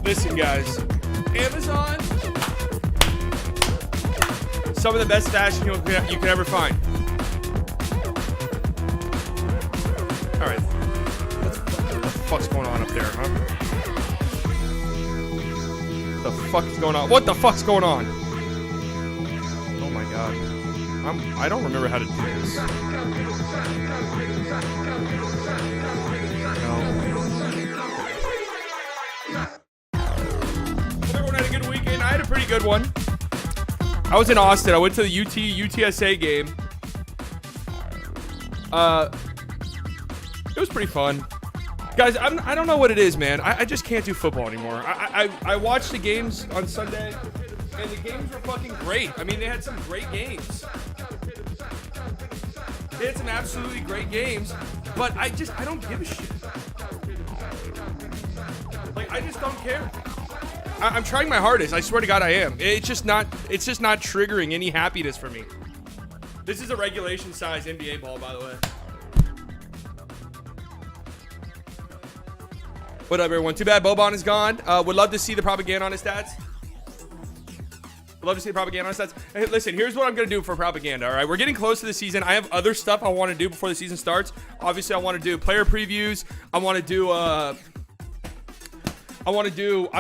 Listen, guys, Amazon, some of the best fashion you can ever find. All right, what the fuck's going on up there, huh? What the fuck is going on? What the fuck's going on? Oh my god, I don't remember how to do this. No. I had a pretty good one. I was in Austin. I went to the UTSA game. It was pretty fun. Guys, I don't know what it is, man. I just can't do football anymore. I watched the games on Sunday, and the games were fucking great. I mean, they had some great games. They had some absolutely great games, but I don't give a shit. Like, I just don't care. I'm trying my hardest. I swear to God I am. It's just not triggering any happiness for me. This is a regulation size NBA ball, by the way. What up, everyone? Too bad Boban is gone. Would love to see the propaganda on his stats. Would love to see the propaganda on his stats. Hey, listen, here's what I'm going to do for propaganda, all right? We're getting close to the season. I have other stuff I want to do before the season starts. Obviously, I want to do player previews. I'm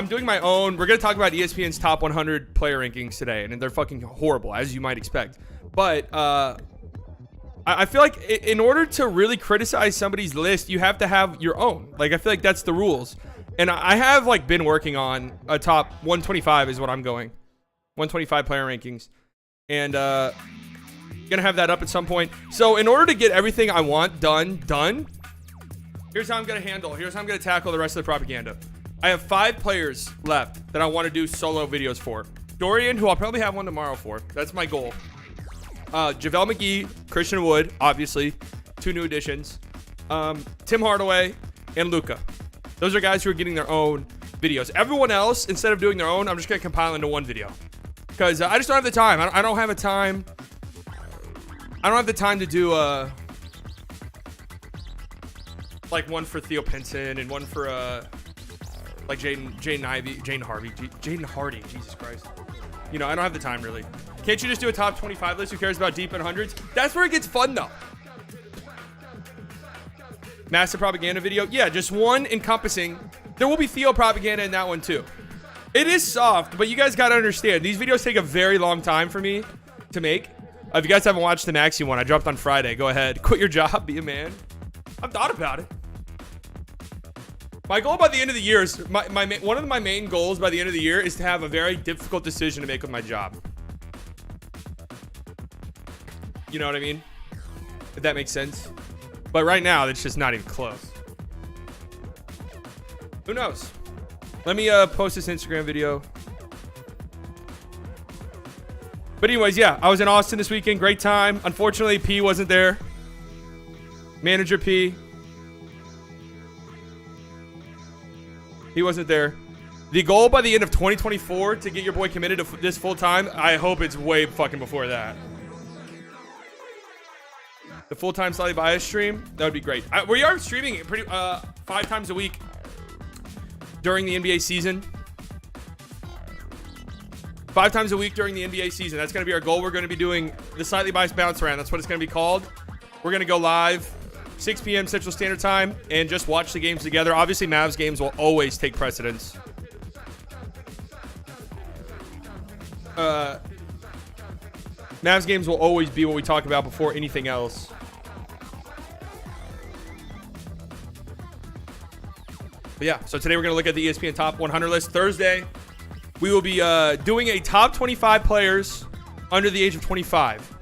doing my own. We're going to talk about ESPN's top 100 player rankings today, and they're fucking horrible, as you might expect. But I feel like in order to really criticize somebody's list, you have to have your own. Like, I feel like that's the rules. And I have, like, been working on a top 125 is what I'm going. 125 player rankings. And going to have that up at some point. So in order to get everything I want done, here's how I'm going to tackle the rest of the propaganda. I have 5 players left that I want to do solo videos for. Dorian, who I'll probably have one tomorrow for. That's my goal. JaVale McGee, Christian Wood, obviously. 2 new additions. Tim Hardaway, and Luka. Those are guys who are getting their own videos. Everyone else, instead of doing their own, I'm just going to compile into one video. Because I just don't have the time. I don't have a time. I don't have the time to do like one for Theo Pinson and one for like Jaden Hardy, Jesus Christ. You know, I don't have the time really. Can't you just do a top 25 list? Who cares about deep in hundreds? That's where it gets fun though. Massive propaganda video. Yeah, just one encompassing. There will be Theo propaganda in that one too. It is soft, but you guys got to understand. These videos take a very long time for me to make. If you guys haven't watched the Maxi one, I dropped on Friday. Go ahead. Quit your job. Be a man. I've thought about it. My goal by the end of the year is, one of my main goals by the end of the year is to have a very difficult decision to make with my job. You know what I mean? If that makes sense. But right now, it's just not even close. Who knows? Let me post this Instagram video. But anyways, yeah, I was in Austin this weekend. Great time. Unfortunately, P wasn't there. Manager P. He wasn't there. The goal by the end of 2024 to get your boy committed to this full time, I hope it's way fucking before that. The full-time Slightly Biased stream, that would be great. We are streaming pretty 5 times a week during the NBA season. 5 times a week during the NBA season. That's going to be our goal. We're going to be doing the Slightly Biased Bounce Around. That's what it's going to be called. We're going to go live 6 p.m. Central Standard Time and just watch the games together. Obviously, Mavs games will always take precedence. Mavs games will always be what we talk about before anything else. But yeah, so today we're going to look at the ESPN Top 100 list. Thursday, we will be doing a top 25 players under the age of 25.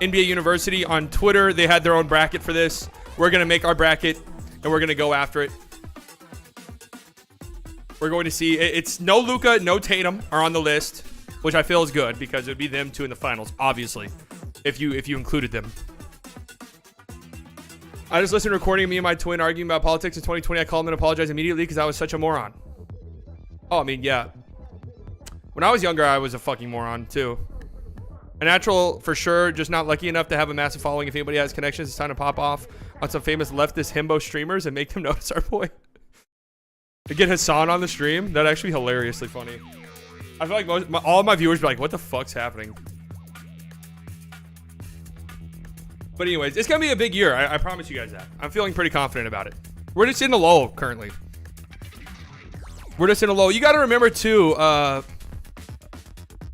NBA University on Twitter, they had their own bracket for this. We're going to make our bracket, and we're going to go after it. We're going to see. It's no Luka, no Tatum are on the list, which I feel is good because it would be them two in the finals, obviously, if you included them. I just listened to a recording of me and my twin arguing about politics in 2020. I called him and apologized immediately because I was such a moron. Oh, I mean, yeah. When I was younger, I was a fucking moron, too. A natural, for sure, just not lucky enough to have a massive following. If anybody has connections, it's time to pop off on some famous leftist himbo streamers and make them notice our boy. To get Hassan on the stream, that'd actually be hilariously funny. I feel like all of my viewers be like, what the fuck's happening? But anyways, it's going to be a big year. I promise you guys that. I'm feeling pretty confident about it. We're just in the low currently. We're just in a low. You got to remember, too,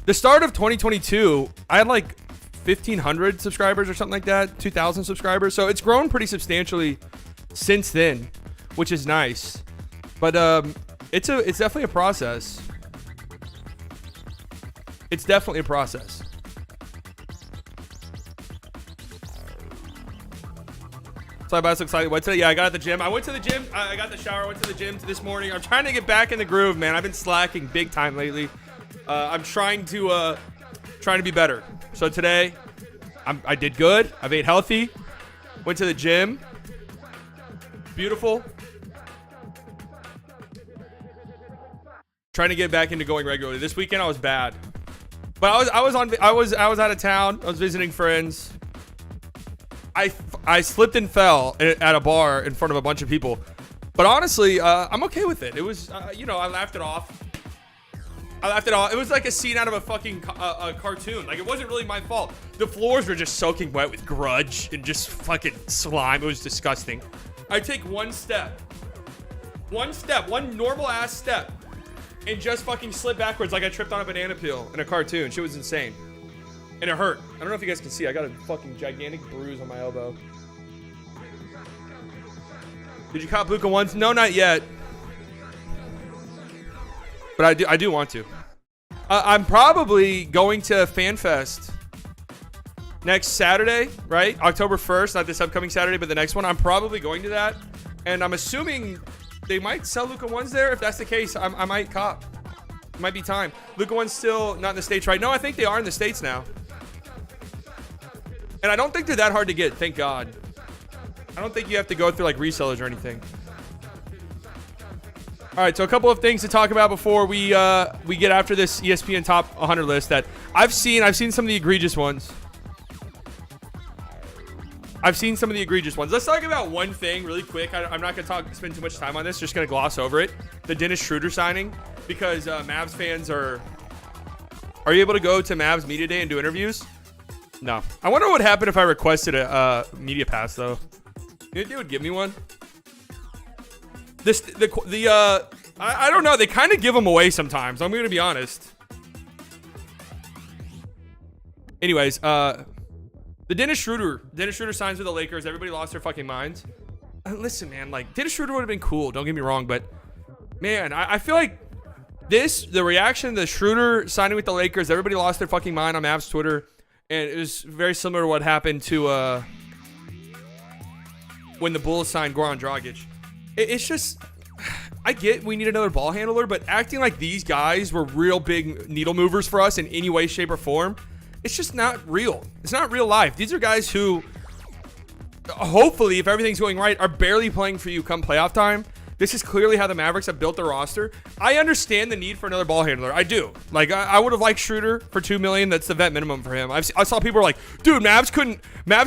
the start of 2022, I had like 1,500 subscribers or something like that. 2,000 subscribers. So it's grown pretty substantially since then, which is nice. But it's definitely a process. It's definitely a process. So I so excited. What today? Yeah, I got at the gym. I went to the gym. I got the shower. Went to the gym this morning. I'm trying to get back in the groove, man. I've been slacking big time lately. I'm trying to be better. So today, I did good. I've ate healthy. Went to the gym. Beautiful. Trying to get back into going regularly. This weekend I was bad, but I was out of town. I was visiting friends. I slipped and fell at a bar in front of a bunch of people, but honestly, I'm okay with it. It was, I laughed it off. It was like a scene out of a fucking a cartoon. Like, it wasn't really my fault. The floors were just soaking wet with grudge and just fucking slime. It was disgusting. I take one normal ass step, and just fucking slid backwards like I tripped on a banana peel in a cartoon. Shit was insane. And it hurt. I don't know if you guys can see. I got a fucking gigantic bruise on my elbow. Did you cop Luka once? No, not yet. But I do want to. I'm probably going to FanFest next Saturday, right? October 1st, not this upcoming Saturday, but the next one. I'm probably going to that. And I'm assuming they might sell Luka ones there. If that's the case, I might cop. It might be time. Luka one's still not in the States, right? No, I think they are in the States now. And I don't think they're that hard to get, thank God. I don't think you have to go through like resellers or anything. All right, so a couple of things to talk about before we get after this ESPN top 100 list that I've seen some of the egregious ones. Let's talk about one thing really quick. I'm not going to spend too much time on this. Just going to gloss over it. The Dennis Schroeder signing, because Mavs fans are you able to go to Mavs Media Day and do interviews? No. I wonder what would happen if I requested a media pass, though. You think they would give me one? I don't know. They kind of give them away sometimes. I'm going to be honest. Anyways, the Dennis Schroeder signs with the Lakers. Everybody lost their fucking minds. Listen, man, like, Dennis Schroeder would have been cool. Don't get me wrong, but man, I feel like the reaction to the Schroeder signing with the Lakers, everybody lost their fucking mind on Mavs Twitter. And it was very similar to what happened to when the Bulls signed Goran Dragic. It's just, I get we need another ball handler, but acting like these guys were real big needle movers for us in any way, shape, or form, it's just not real. It's not real life. These are guys who, hopefully, if everything's going right, are barely playing for you come playoff time. This is clearly how the Mavericks have built their roster. I understand the need for another ball handler. I do. Like, I would have liked Schroeder for $2 million. That's the vet minimum for him. I saw people were like, dude, Mavs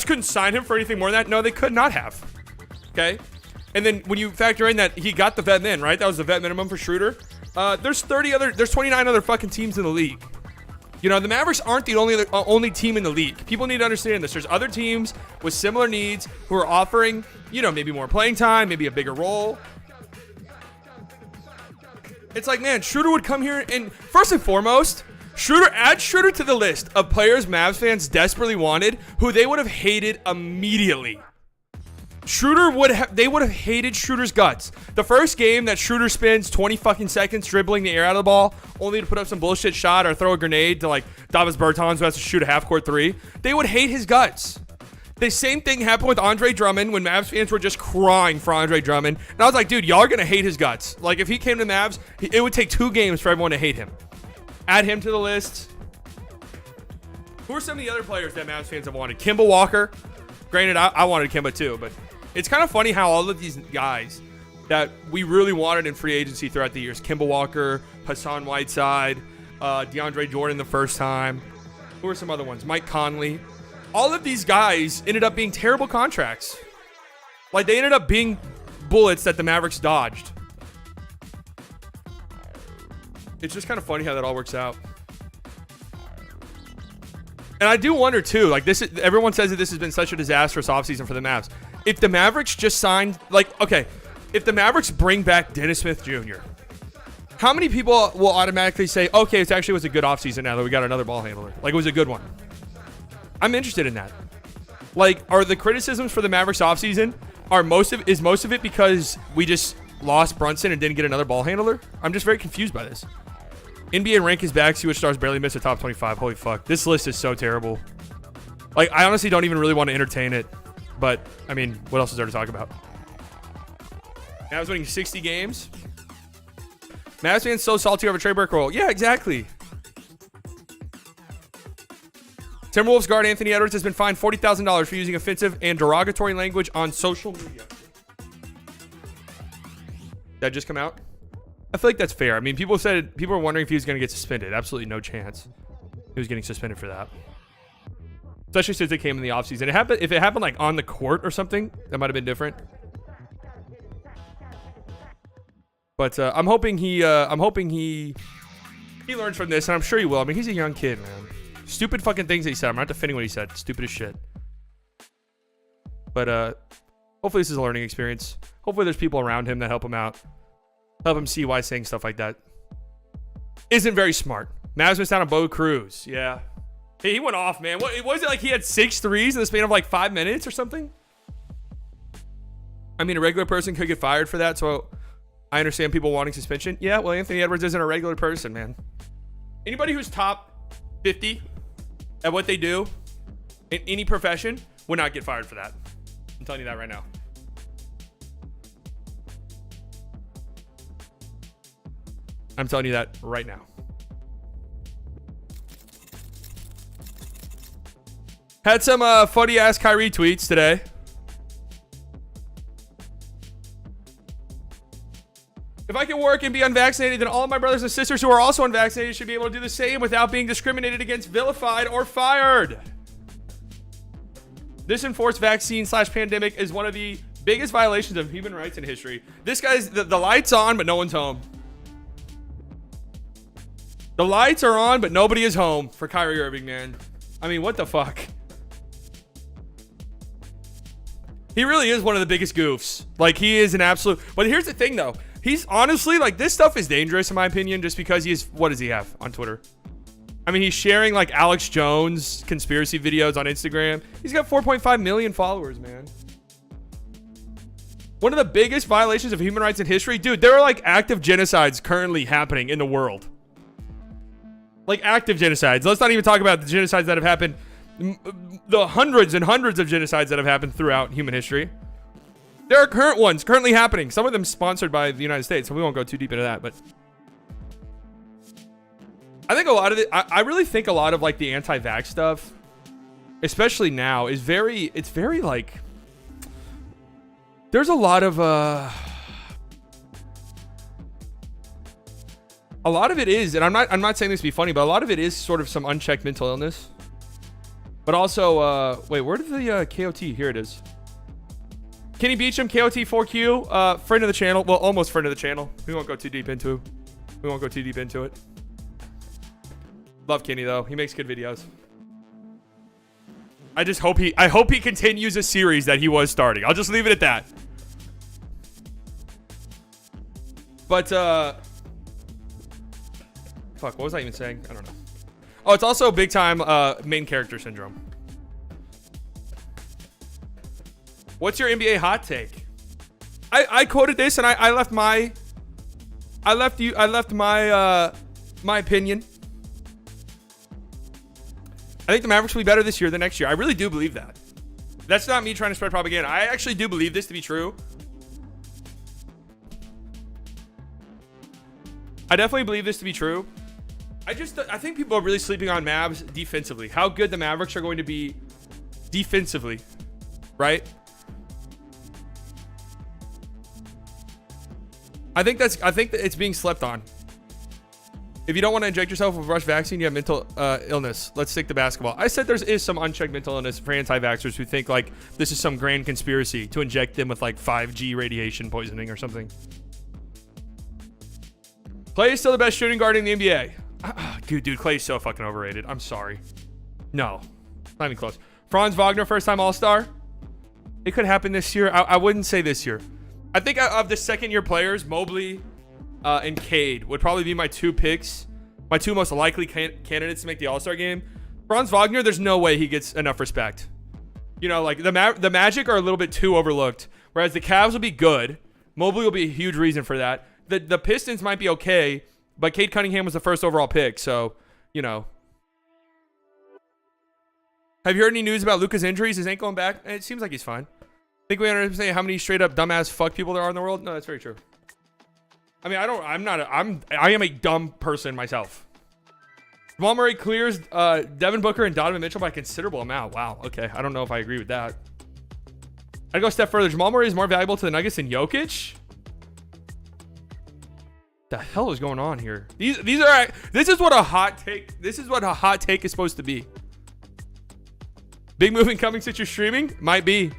couldn't sign him for anything more than that. No, they could not have. Okay. And then when you factor in that he got the vet min, right? That was the vet minimum for Schroeder. There's 29 other fucking teams in the league. You know, the Mavericks aren't the only team in the league. People need to understand this. There's other teams with similar needs who are offering, maybe more playing time, maybe a bigger role. It's like, man, Schroeder would come here and first and foremost, add Schroeder to the list of players Mavs fans desperately wanted, who they would have hated immediately. They would have hated Schroeder's guts. The first game that Schroeder spends 20 fucking seconds dribbling the air out of the ball, only to put up some bullshit shot or throw a grenade to like Davis Bertans, who has to shoot a half-court three. They would hate his guts. The same thing happened with Andre Drummond when Mavs fans were just crying for Andre Drummond. And I was like, dude, y'all are going to hate his guts. Like, if he came to Mavs, it would take 2 games for everyone to hate him. Add him to the list. Who are some of the other players that Mavs fans have wanted? Kemba Walker. Granted, I wanted Kemba too, but it's kind of funny how all of these guys that we really wanted in free agency throughout the years, Kemba Walker, Hassan Whiteside, DeAndre Jordan the first time. Who are some other ones? Mike Conley. All of these guys ended up being terrible contracts. Like, they ended up being bullets that the Mavericks dodged. It's just kind of funny how that all works out. And I do wonder too, like, everyone says that this has been such a disastrous offseason for the Mavs. If the Mavericks just signed, like, okay, if the Mavericks bring back Dennis Smith Jr., how many people will automatically say, okay, it actually was a good offseason now that we got another ball handler? Like, it was a good one. I'm interested in that. Like, are the criticisms for the Mavericks offseason, is most of it because we just lost Brunson and didn't get another ball handler? I'm just very confused by this. NBA rank is back. See which stars barely missed the top 25. Holy fuck. This list is so terrible. Like, I honestly don't even really want to entertain it. But, I mean, what else is there to talk about? Mavs winning 60 games. Mavs fans so salty over Trey Burke roll. Yeah, exactly. Timberwolves guard Anthony Edwards has been fined $40,000 for using offensive and derogatory language on social media. That just come out? I feel like that's fair. I mean, people were wondering if he was going to get suspended. Absolutely no chance he was getting suspended for that. Especially since it came in the offseason. If it happened like on the court or something, that might have been different. But I'm hoping he learns from this, and I'm sure he will. I mean, he's a young kid, man. Stupid fucking things that he said. I'm not defending what he said. Stupid as shit. But hopefully this is a learning experience. Hopefully there's people around him that help him out. Help him see why saying stuff like that isn't very smart. Mavs missed out on Bo Cruz. Yeah. Hey, he went off, man. What was it, like he had 6 threes in the span of like 5 minutes or something? I mean, a regular person could get fired for that, so I understand people wanting suspension. Yeah, well, Anthony Edwards isn't a regular person, man. Anybody who's top 50 at what they do in any profession would not get fired for that. I'm telling you that right now. I'm telling you that right now. Had some funny ass Kyrie tweets today. If I can work and be unvaccinated, then all of my brothers and sisters who are also unvaccinated should be able to do the same without being discriminated against, vilified, or fired. This enforced vaccine/pandemic is one of the biggest violations of human rights in history. This guy's the lights on, but no one's home. The lights are on, but nobody is home for Kyrie Irving, man. I mean, what the fuck? He really is one of the biggest goofs. Like, he is an absolute... But here's the thing, though. He's honestly, like, this stuff is dangerous, in my opinion, just because he is... What does he have on Twitter? I mean, he's sharing, like, Alex Jones conspiracy videos on Instagram. He's got 4.5 million followers, man. One of the biggest violations of human rights in history. Dude, there are, like, active genocides currently happening in the world. Like, active genocides. Let's not even talk about the genocides that have happened. The hundreds and hundreds of genocides that have happened throughout human history. There are current ones currently happening. Some of them sponsored by the United States, so we won't go too deep into that. But I think a lot of it, I really think a lot of like the anti-vax stuff, especially now, is very, it's very like, there's a lot of it is, and I'm not saying this to be funny, but a lot of it is sort of some unchecked mental illness. But also, wait, where did the KOT? Here it is. Kenny Beecham, KOT4Q, friend of the channel. Well, almost friend of the channel. We won't go too deep into it. Love Kenny though. He makes good videos. I hope he continues a series that he was starting. I'll just leave it at that. But fuck, what was I even saying? I don't know. Oh, it's also big time main character syndrome. What's your NBA hot take? I quoted this and I left my my opinion. I think the Mavericks will be better this year than next year. I really do believe that. That's not me trying to spread propaganda. I actually do believe this to be true. I definitely believe this to be true. I think people are really sleeping on Mavs defensively. How good the Mavericks are going to be defensively, right? I think that it's being slept on. If you don't want to inject yourself with rush vaccine, you have mental illness. Let's stick to basketball. I said there is some unchecked mental illness for anti-vaxxers who think like this is some grand conspiracy to inject them with like 5G radiation poisoning or something. Clay is still the best shooting guard in the NBA. Dude, Clay's so fucking overrated. I'm sorry. No, not even close. Franz Wagner, first time All-Star. It could happen this year. I wouldn't say this year. I think of the second-year players, Mobley and Cade would probably be my two picks, my two most likely candidates to make the All-Star game. Franz Wagner, there's no way he gets enough respect. You know, like the Magic are a little bit too overlooked, whereas the Cavs will be good. Mobley will be a huge reason for that. The Pistons might be okay, but Cade Cunningham was the first overall pick, so, you know. Have you heard any news about Luka's injuries? His ankle and back? It seems like he's fine. Think we understand how many straight up dumbass fuck people there are in the world? No, that's very true. I mean, I am a dumb person myself. Jamal Murray clears Devin Booker and Donovan Mitchell by a considerable amount. Wow, okay. I don't know if I agree with that. I'd go a step further. Jamal Murray is more valuable to the Nuggets than Jokic? The hell is going on here? This is what a hot take is supposed to be. Big movement coming since you're streaming? Might be.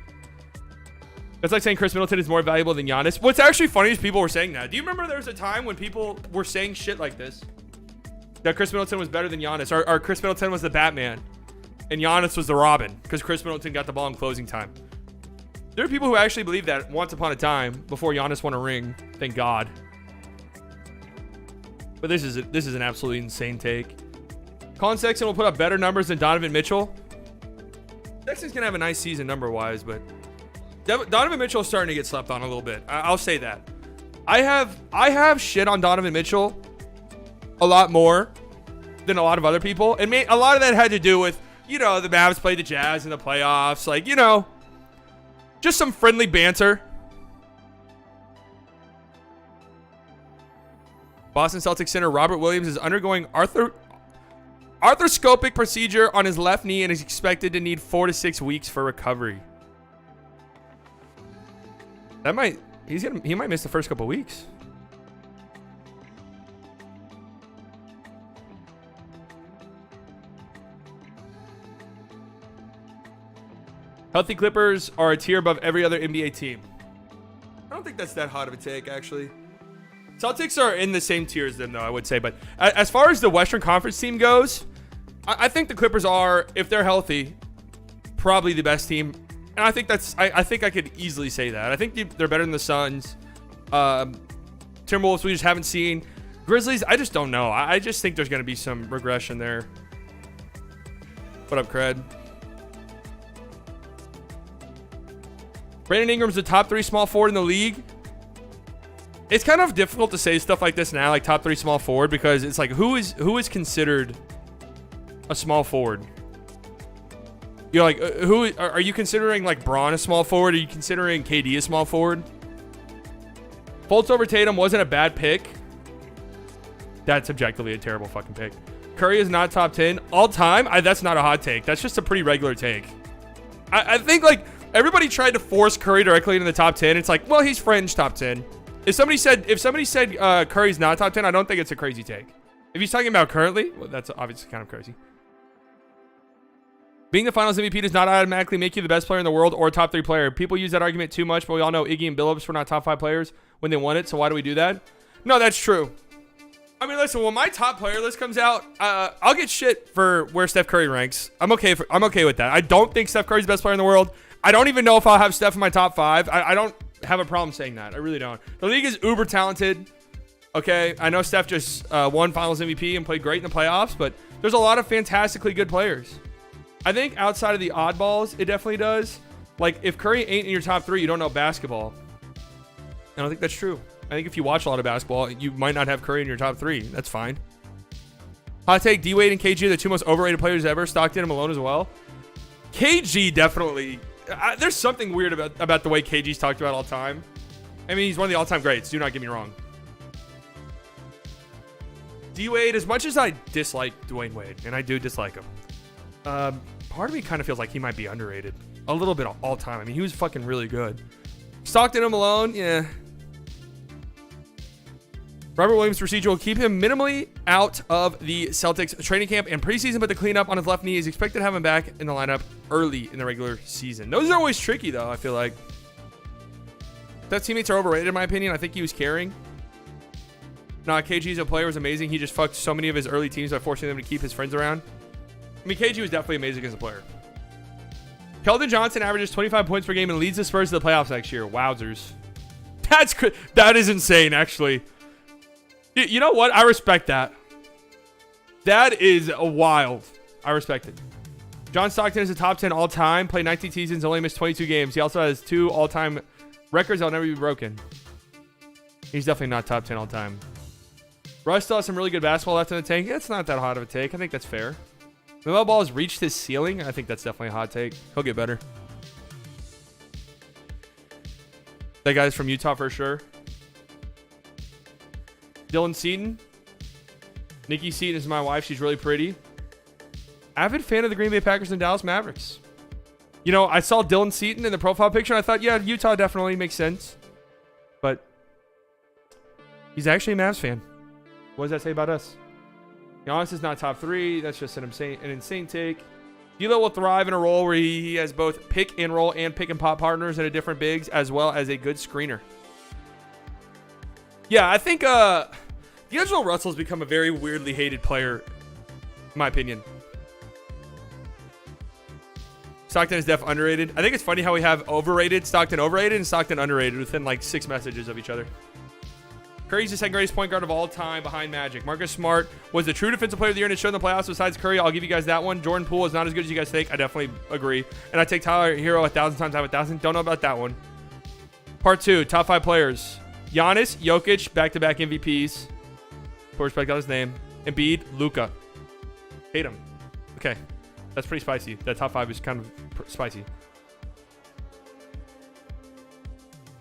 It's like saying Chris Middleton is more valuable than Giannis. What's actually funny is people were saying that. Do you remember there was a time when people were saying shit like this? That Chris Middleton was better than Giannis. Or Chris Middleton was the Batman. And Giannis was the Robin. Because Chris Middleton got the ball in closing time. There are people who actually believe that once upon a time before Giannis won a ring. Thank God. But this is an absolutely insane take. Colin Sexton will put up better numbers than Donovan Mitchell. Sexton's going to have a nice season number-wise, but Donovan Mitchell is starting to get slept on a little bit. I'll say that. I have shit on Donovan Mitchell a lot more than a lot of other people. And a lot of that had to do with, you know, the Mavs played the Jazz in the playoffs. Like, you know, just some friendly banter. Boston Celtics center Robert Williams is undergoing arthroscopic procedure on his left knee and is expected to need 4 to 6 weeks for recovery. He might miss the first couple of weeks. Healthy Clippers are a tier above every other NBA team. I don't think that's that hot of a take, actually. Celtics are in the same tier as them, though, I would say. But as far as the Western Conference team goes, I think the Clippers are, if they're healthy, probably the best team. And I think I think I could easily say that. I think they're better than the Suns. Timberwolves, we just haven't seen. Grizzlies, I just don't know. I just think there's going to be some regression there. What up, Cred? Brandon Ingram's the top 3 small forward in the league. It's kind of difficult to say stuff like this now, like top 3 small forward, because it's like who is considered a small forward? You're like, who are you considering? Like Braun a small forward? Are you considering KD a small forward? Fultz over Tatum wasn't a bad pick. That's objectively a terrible fucking pick. Curry is not top 10 all time. That's not a hot take. That's just a pretty regular take. I think like everybody tried to force Curry directly into the top 10. It's like, well, he's fringe top 10. If somebody said Curry's not top 10, I don't think it's a crazy take. If he's talking about currently, well, that's obviously kind of crazy. Being the finals MVP does not automatically make you the best player in the world or a top 3 player. People use that argument too much, but we all know Iggy and Billups were not top 5 players when they won it, so why do we do that? No, that's true. I mean, listen, when my top player list comes out, I'll get shit for where Steph Curry ranks. I'm okay with that. I don't think Steph Curry's the best player in the world. I don't even know if I'll have Steph in my top 5. I don't have a problem saying that. I really don't. The league is uber talented. Okay, I know Steph just won Finals MVP and played great in the playoffs, but there's a lot of fantastically good players. I think outside of the oddballs, it definitely does. Like, if Curry ain't in your top 3, you don't know basketball. I don't think that's true. I think if you watch a lot of basketball, you might not have Curry in your top 3. That's fine. Hot take, D-Wade and KG are the 2 most overrated players ever. Stockton and Malone as well. KG definitely there's something weird about the way KG's talked about all time. I mean, he's one of the all-time greats. Do not get me wrong. D-Wade, as much as I dislike Dwayne Wade, and I do dislike him, part of me kind of feels like he might be underrated. A little bit all time. I mean, he was fucking really good. Stockton and Malone, yeah. Robert Williams' procedure will keep him minimally out of the Celtics training camp and preseason, but the cleanup on his left knee is expected to have him back in the lineup early in the regular season. Those are always tricky, though, I feel like. That teammates are overrated, in my opinion. I think he was carrying. Nah, KG as a player was amazing. He just fucked so many of his early teams by forcing them to keep his friends around. I mean, KG was definitely amazing as a player. Keldon Johnson averages 25 points per game and leads the Spurs to the playoffs next year. Wowzers. That is insane, actually. You know what? I respect that. That is wild. I respect it. John Stockton is a top 10 all-time. Played 19 seasons, only missed 22 games. He also has 2 all-time records that will never be broken. He's definitely not top 10 all-time. Russ still has some really good basketball left in the tank. It's not that hot of a take. I think that's fair. LaMelo Ball has reached his ceiling. I think that's definitely a hot take. He'll get better. That guy's from Utah for sure. Dylan Seaton. Nikki Seaton is my wife. She's really pretty. Avid fan of the Green Bay Packers and Dallas Mavericks. You know, I saw Dylan Seaton in the profile picture. And I thought, yeah, Utah definitely makes sense. But he's actually a Mavs fan. What does that say about us? Giannis is not top 3. That's just an insane take. D'Lo will thrive in a role where he has both pick and roll and pick and pop partners in a different bigs, as well as a good screener. Yeah, I think D'Angelo Russell's become a very weirdly hated player, in my opinion. Stockton is definitely underrated. I think it's funny how we have Stockton overrated, and Stockton underrated within like 6 messages of each other. Curry's the second greatest point guard of all time behind Magic. Marcus Smart was the true defensive player of the year and it showed in the playoffs besides Curry. I'll give you guys that one. Jordan Poole is not as good as you guys think. I definitely agree. And I take Tyler Hero 1,000 times out of 1,000. Don't know about that one. Part 2, top 5 players. Giannis, Jokic, back-to-back MVPs. Put respect on his name. Embiid, Luka. Hate him. Okay. That's pretty spicy. That top 5 is kind of spicy.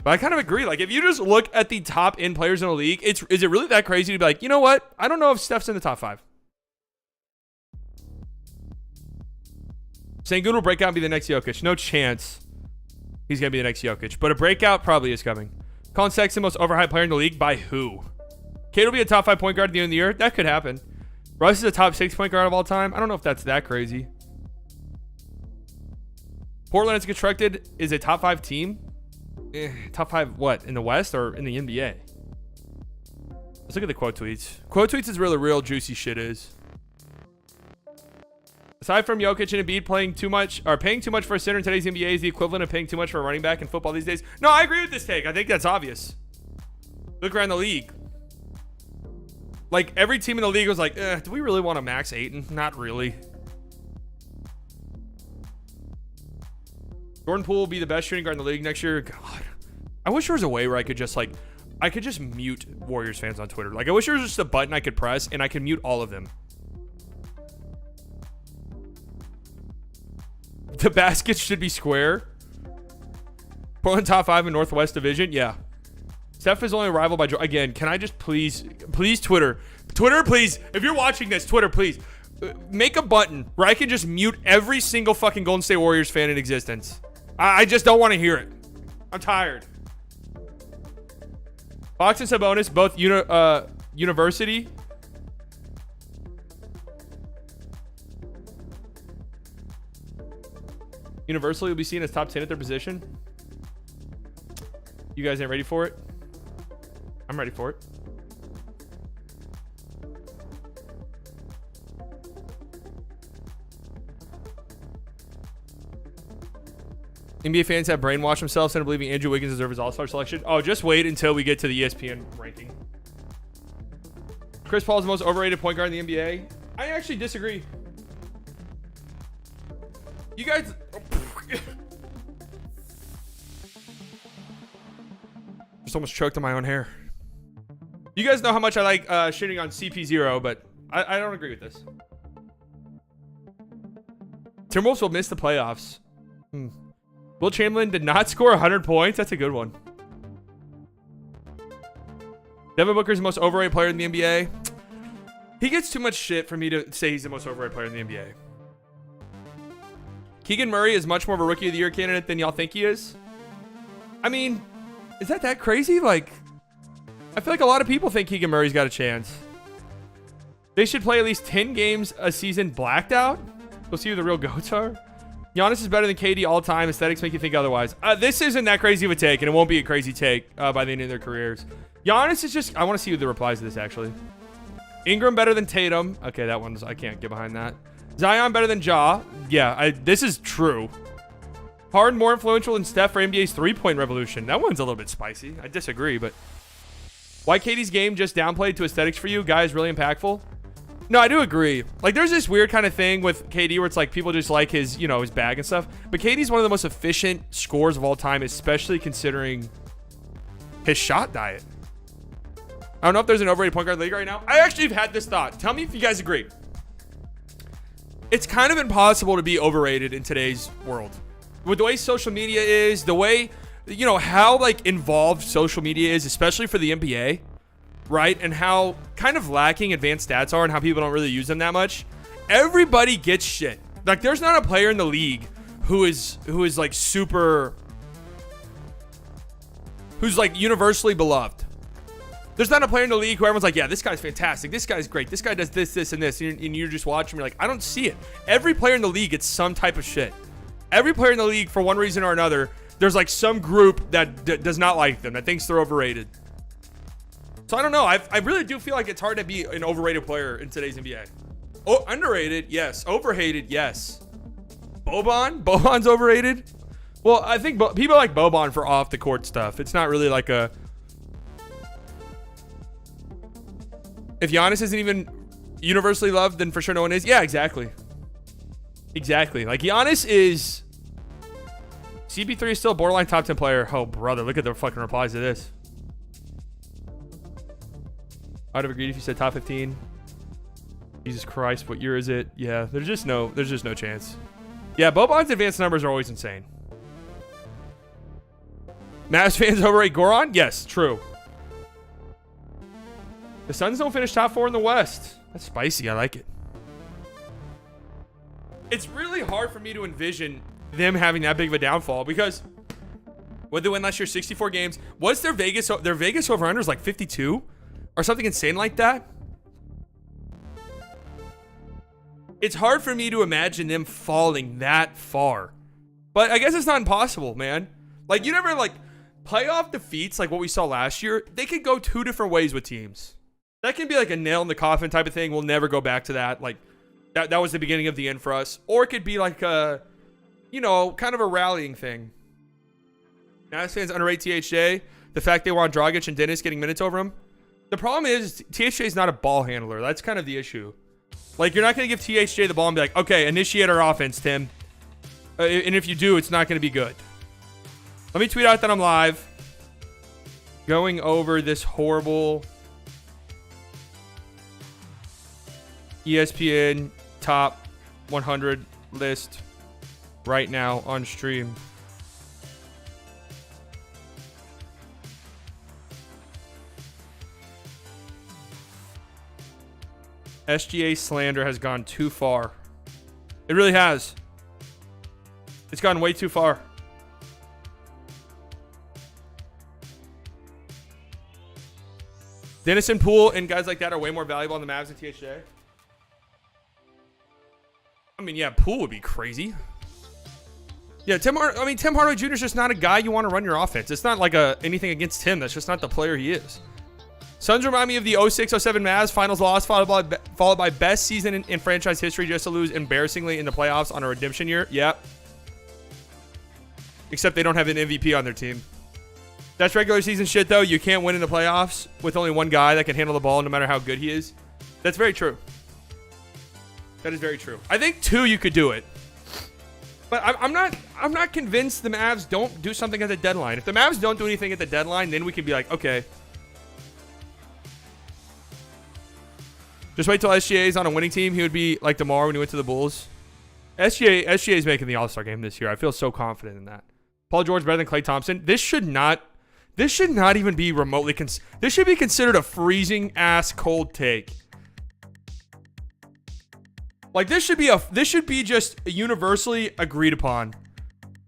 But I kind of agree. Like, if you just look at the top end players in the league, is it really that crazy to be like, you know what? I don't know if Steph's in the top 5. Sengun will break out and be the next Jokic. No chance he's going to be the next Jokic. But a breakout probably is coming. Colin Sexton, most overhyped player in the league. By who? Cade will be a top 5 point guard at the end of the year. That could happen. Russ is a top 6 point guard of all time. I don't know if that's that crazy. Portland is constructed is a top 5 team. Top 5 what? In the West or in the NBA? Let's look at the quote tweets. Quote tweets is where the real juicy shit is. Aside from Jokic and Embiid paying too much for a center in today's NBA is the equivalent of paying too much for a running back in football these days. No, I agree with this take. I think that's obvious. Look around the league. Like, every team in the league was like, do we really want to max Ayton? Not really. Jordan Poole will be the best shooting guard in the league next year. God, I wish there was a way where I could just mute Warriors fans on Twitter. Like, I wish there was just a button I could press and I could mute all of them. The baskets should be square. Portland top 5 in Northwest Division. Yeah. Steph is only rival by again. Can I just please Twitter, please. If you're watching this, Twitter, please make a button where I can just mute every single fucking Golden State Warriors fan in existence. I just don't want to hear it. I'm tired. Fox and Sabonis, both university. Universally will be seen as top 10 at their position. You guys ain't ready for it? I'm ready for it. NBA fans have brainwashed themselves into believing Andrew Wiggins deserves his All-Star selection. Oh, just wait until we get to the ESPN ranking. Chris Paul is the most overrated point guard in the NBA. I actually disagree. You guys... Just almost choked on my own hair. You guys know how much I like shitting on CP0, but I don't agree with this. Timberwolves will miss the playoffs. Will Chamberlain did not score 100 points. That's a good one. Devin Booker's the most overrated player in the NBA. He gets too much shit for me to say he's the most overrated player in the NBA. Keegan Murray is much more of a Rookie of the Year candidate than y'all think he is. I mean, is that crazy? Like, I feel like a lot of people think Keegan Murray's got a chance. They should play at least 10 games a season blacked out. We'll see who the real goats are. Giannis is better than KD all time. Aesthetics make you think otherwise. This isn't that crazy of a take, and it won't be a crazy take by the end of their careers. Giannis is just... I want to see who the replies to this, actually. Ingram better than Tatum. Okay, that one's... I can't get behind that. Zion better than Ja. Yeah, this is true. Harden more influential than Steph for NBA's three-point revolution. That one's a little bit spicy. I disagree, but... Why KD's game just downplayed to aesthetics for you? Guy is really impactful. No, I do agree. Like, there's this weird kind of thing with KD where it's like people just like his, you know, his bag and stuff. But KD's one of the most efficient scorers of all time, especially considering his shot diet. I don't know if there's an overrated point guard in the league right now. I actually have had this thought. Tell me if you guys agree. It's kind of impossible to be overrated in today's world. With the way social media is, the way, you know, how, like, involved social media is, especially for the NBA. Right? And how kind of lacking advanced stats are and how people don't really use them that much. Everybody gets shit. Like, there's not a player in the league who is like super, who's like universally beloved. There's not a player in the league who everyone's like, yeah, this guy's fantastic. This guy's great. This guy does this, this, and this. And you just watch him. You're like, I don't see it. Every player in the league gets some type of shit. Every player in the league, for one reason or another, there's like some group that does not like them, that thinks they're overrated. So I don't know. I really do feel like it's hard to be an overrated player in today's NBA. Oh, underrated, yes. Overhated, yes. Boban's overrated. Well, I think people like Boban for off the court stuff. It's not really like a. If Giannis isn't even universally loved, then for sure no one is. Yeah, exactly. Exactly. Like, Giannis is. CP3 is still a borderline top 10 player. Oh, brother, look at the fucking replies to this. I'd have agreed if you said top 15. Jesus Christ, what year is it? Yeah, there's just no chance. Yeah, Boban's advanced numbers are always insane. Mavs fans overrate Goran? Yes, true. The Suns don't finish top 4 in the West. That's spicy. I like it. It's really hard for me to envision them having that big of a downfall because would they win last year 64 games? What's their Vegas over-under is like 52? Or something insane like that. It's hard for me to imagine them falling that far. But I guess it's not impossible, man. Like, you never, like, playoff defeats like what we saw last year, they could go two different ways with teams. That can be like a nail in the coffin type of thing. We'll never go back to that. Like, that was the beginning of the end for us. Or it could be like a, you know, kind of a rallying thing. Mavs fans underrate THJ. The fact they want Dragic and Dennis getting minutes over him. The problem is THJ is not a ball handler. That's kind of the issue. Like, you're not going to give THJ the ball and be like, okay, initiate our offense, Tim. And if you do, it's not going to be good. Let me tweet out that I'm live. Going over this horrible ESPN top 100 list right now on stream. SGA slander has gone too far. It really has. It's gone way too far. Dennis and Poole and guys like that are way more valuable on the Mavs than THJ. I mean, yeah, Poole would be crazy. Yeah, Tim Hardaway Jr. is just not a guy you want to run your offense. It's not like anything against him. That's just not the player he is. Suns remind me of the 06-07 Mavs finals loss, followed by best season in franchise history, just to lose embarrassingly in the playoffs on a redemption year. Yep. Except they don't have an MVP on their team. That's regular season shit, though. You can't win in the playoffs with only one guy that can handle the ball no matter how good he is. That's very true. That is very true. I think two, you could do it. But I'm not convinced the Mavs don't do something at the deadline. If the Mavs don't do anything at the deadline, then we can be like, okay. Just wait till SGA is on a winning team. He would be like DeMar when he went to the Bulls. SGA is making the All-Star game this year. I feel so confident in that. Paul George better than Klay Thompson. This should not even be remotely this should be considered a freezing ass cold take. Like this should be just universally agreed upon.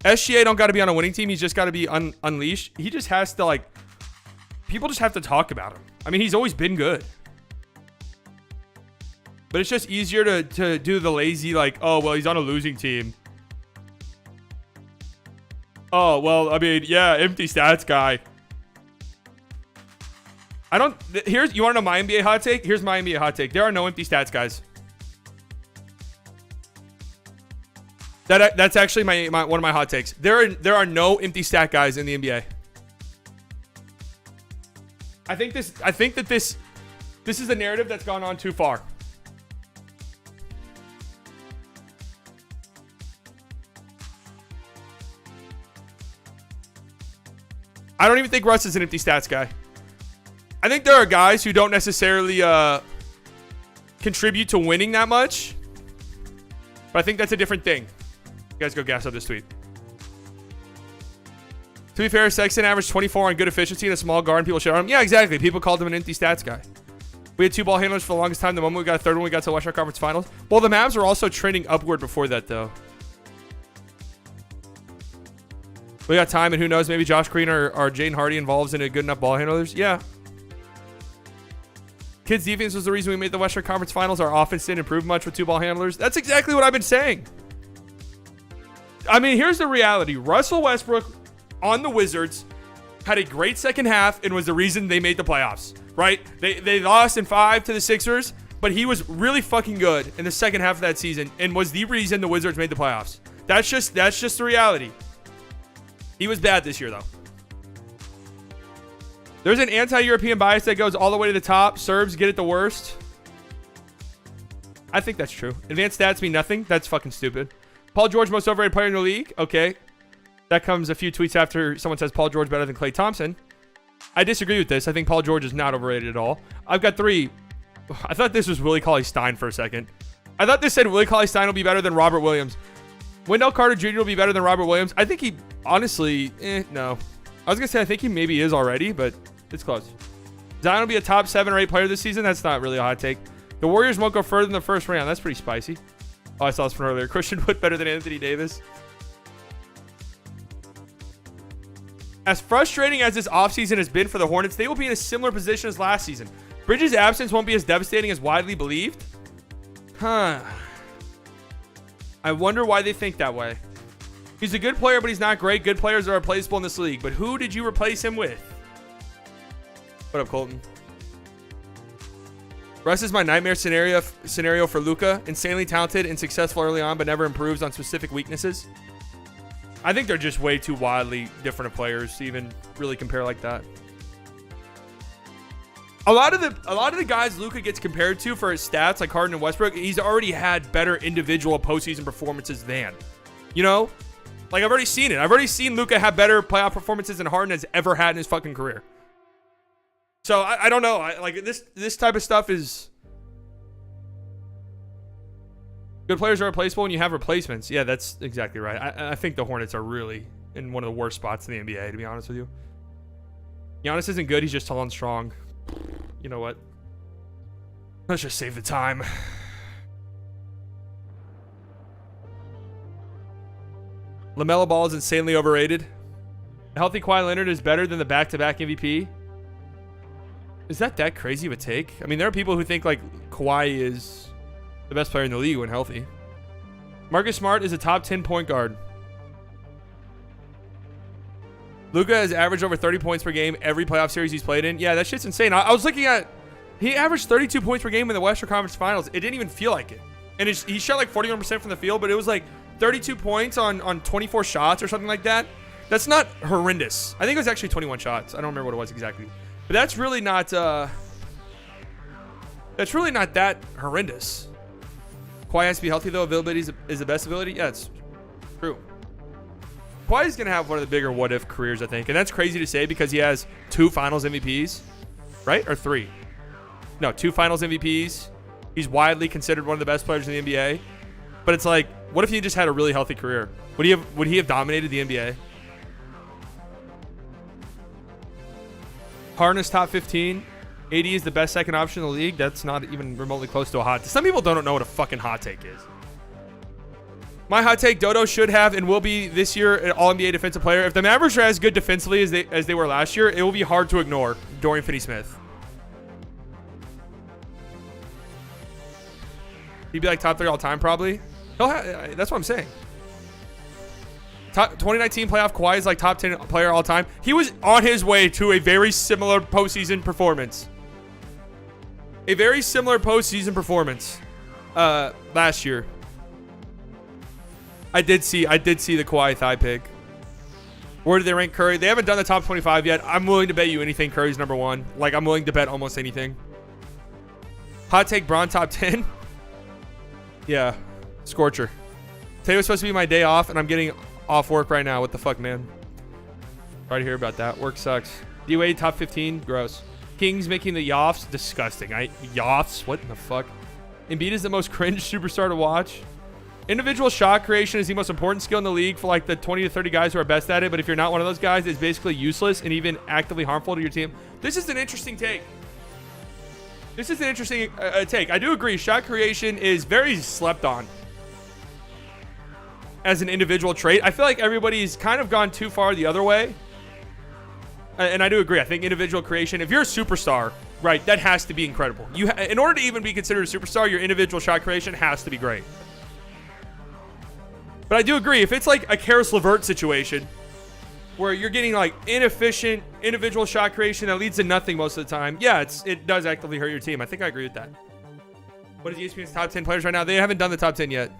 SGA don't got to be on a winning team. He's just got to be unleashed. He just has to, like, people just have to talk about him. I mean, he's always been good. But it's just easier to do the lazy, like, oh, well, he's on a losing team. Oh, well, I mean, yeah, empty stats guy. You want to know my NBA hot take? Here's my NBA hot take. There are no empty stats guys. That's actually my one of my hot takes. There are no empty stat guys in the NBA. I think that this is a narrative that's gone on too far. I don't even think Russ is an empty stats guy. I think there are guys who don't necessarily contribute to winning that much. But I think that's a different thing. You guys go gas up this tweet. To be fair, Sexton averaged 24 on good efficiency in a small guard and people shit on him. Yeah, exactly. People called him an empty stats guy. We had 2 ball handlers for the longest time. The moment we got a third one, we got to the Western Conference Finals. Well, the Mavs were also trending upward before that, though. We got time, and who knows, maybe Josh Green or Jaden Hardy involves in a good enough ball handlers. Yeah. Kids' defense was the reason we made the Western Conference Finals. Our offense didn't improve much with 2 ball handlers. That's exactly what I've been saying. I mean, here's the reality. Russell Westbrook on the Wizards had a great second half and was the reason they made the playoffs, right? They lost in 5 to the Sixers, but he was really fucking good in the second half of that season and was the reason the Wizards made the playoffs. That's just the reality. He was bad this year, though. There's an anti-European bias that goes all the way to the top. Serbs get it the worst. I think that's true. Advanced stats mean nothing. That's fucking stupid. Paul George, most overrated player in the league. Okay. That comes a few tweets after someone says Paul George better than Klay Thompson. I disagree with this. I think Paul George is not overrated at all. I've got 3. I thought this was Willie Cauley-Stein for a second. I thought this said Willie Cauley-Stein will be better than Robert Williams. Wendell Carter Jr. will be better than Robert Williams. I think he, honestly, no. I was going to say I think he maybe is already, but it's close. Zion will be a top 7 or 8 player this season. That's not really a hot take. The Warriors won't go further than the first round. That's pretty spicy. Oh, I saw this from earlier. Christian Wood better than Anthony Davis. As frustrating as this offseason has been for the Hornets, they will be in a similar position as last season. Bridges' absence won't be as devastating as widely believed. Huh. I wonder why they think that way. He's a good player, but he's not great. Good players are replaceable in this league. But who did you replace him with? What up, Colton? Russ is my nightmare scenario for Luka. Insanely talented and successful early on, but never improves on specific weaknesses. I think they're just way too wildly different of players to even really compare like that. A lot of the guys Luka gets compared to for his stats, like Harden and Westbrook, he's already had better individual postseason performances than. You know? Like, I've already seen it. I've already seen Luka have better playoff performances than Harden has ever had in his fucking career. So, I don't know. Like, this type of stuff is... Good players are replaceable when you have replacements. Yeah, that's exactly right. I think the Hornets are really in one of the worst spots in the NBA, to be honest with you. Giannis isn't good. He's just tall and strong. You know what? Let's just save the time. LaMelo Ball is insanely overrated. A healthy Kawhi Leonard is better than the back-to-back MVP. Is that crazy of a take? I mean, there are people who think like Kawhi is the best player in the league when healthy. Marcus Smart is a top 10 point guard. Luka has averaged over 30 points per game every playoff series he's played in. Yeah, that shit's insane. I was looking at... He averaged 32 points per game in the Western Conference Finals. It didn't even feel like it. And he shot like 41% from the field, but it was like 32 points on 24 shots or something like that. That's not horrendous. I think it was actually 21 shots. I don't remember what it was exactly. But that's really not... That's really not that horrendous. Kawhi has to be healthy, though. Availability is the best ability. Yeah, it's true. Kawhi's going to have one of the bigger what-if careers, I think. And that's crazy to say because he has 2 Finals MVPs, right? Or 3? No, 2 Finals MVPs. He's widely considered one of the best players in the NBA. But it's like, what if he just had a really healthy career? Would he have dominated the NBA? Harness top 15. AD is the best second option in the league. That's not even remotely close to a hot take. Some people don't know what a fucking hot take is. My hot take, Dodo should have and will be this year an All-NBA defensive player. If the Mavericks are as good defensively as they were last year, it will be hard to ignore Dorian Finney-Smith. He'd be like top 3 all time probably. That's what I'm saying. 2019 playoff Kawhi is like top 10 player all time. He was on his way to a very similar postseason performance. A very similar postseason performance last year. I did see the Kawhi thigh pick. Where did they rank Curry? They haven't done the top 25 yet. I'm willing to bet you anything Curry's number 1. Like, I'm willing to bet almost anything. Hot take, Bron top 10. Yeah, Scorcher. Today was supposed to be my day off, and I'm getting off work right now. What the fuck, man? Sorry to hear about that. Work sucks. D-Wade top 15. Gross. Kings making the Yoffs. Disgusting. Yoffs? What in the fuck? Embiid is the most cringe superstar to watch. Individual shot creation is the most important skill in the league for like the 20 to 30 guys who are best at it. But if you're not one of those guys, it's basically useless and even actively harmful to your team. This is an interesting take. This is an interesting take. I do agree. Shot creation is very slept on as an individual trait. I feel like everybody's kind of gone too far the other way. And I do agree. I think individual creation, if you're a superstar, right, that has to be incredible. In order to even be considered a superstar, your individual shot creation has to be great. But I do agree. If it's like a Karis LeVert situation where you're getting like inefficient individual shot creation that leads to nothing most of the time, yeah, it does actively hurt your team. I think I agree with that. What is ESPN's top 10 players right now? They haven't done the top 10 yet.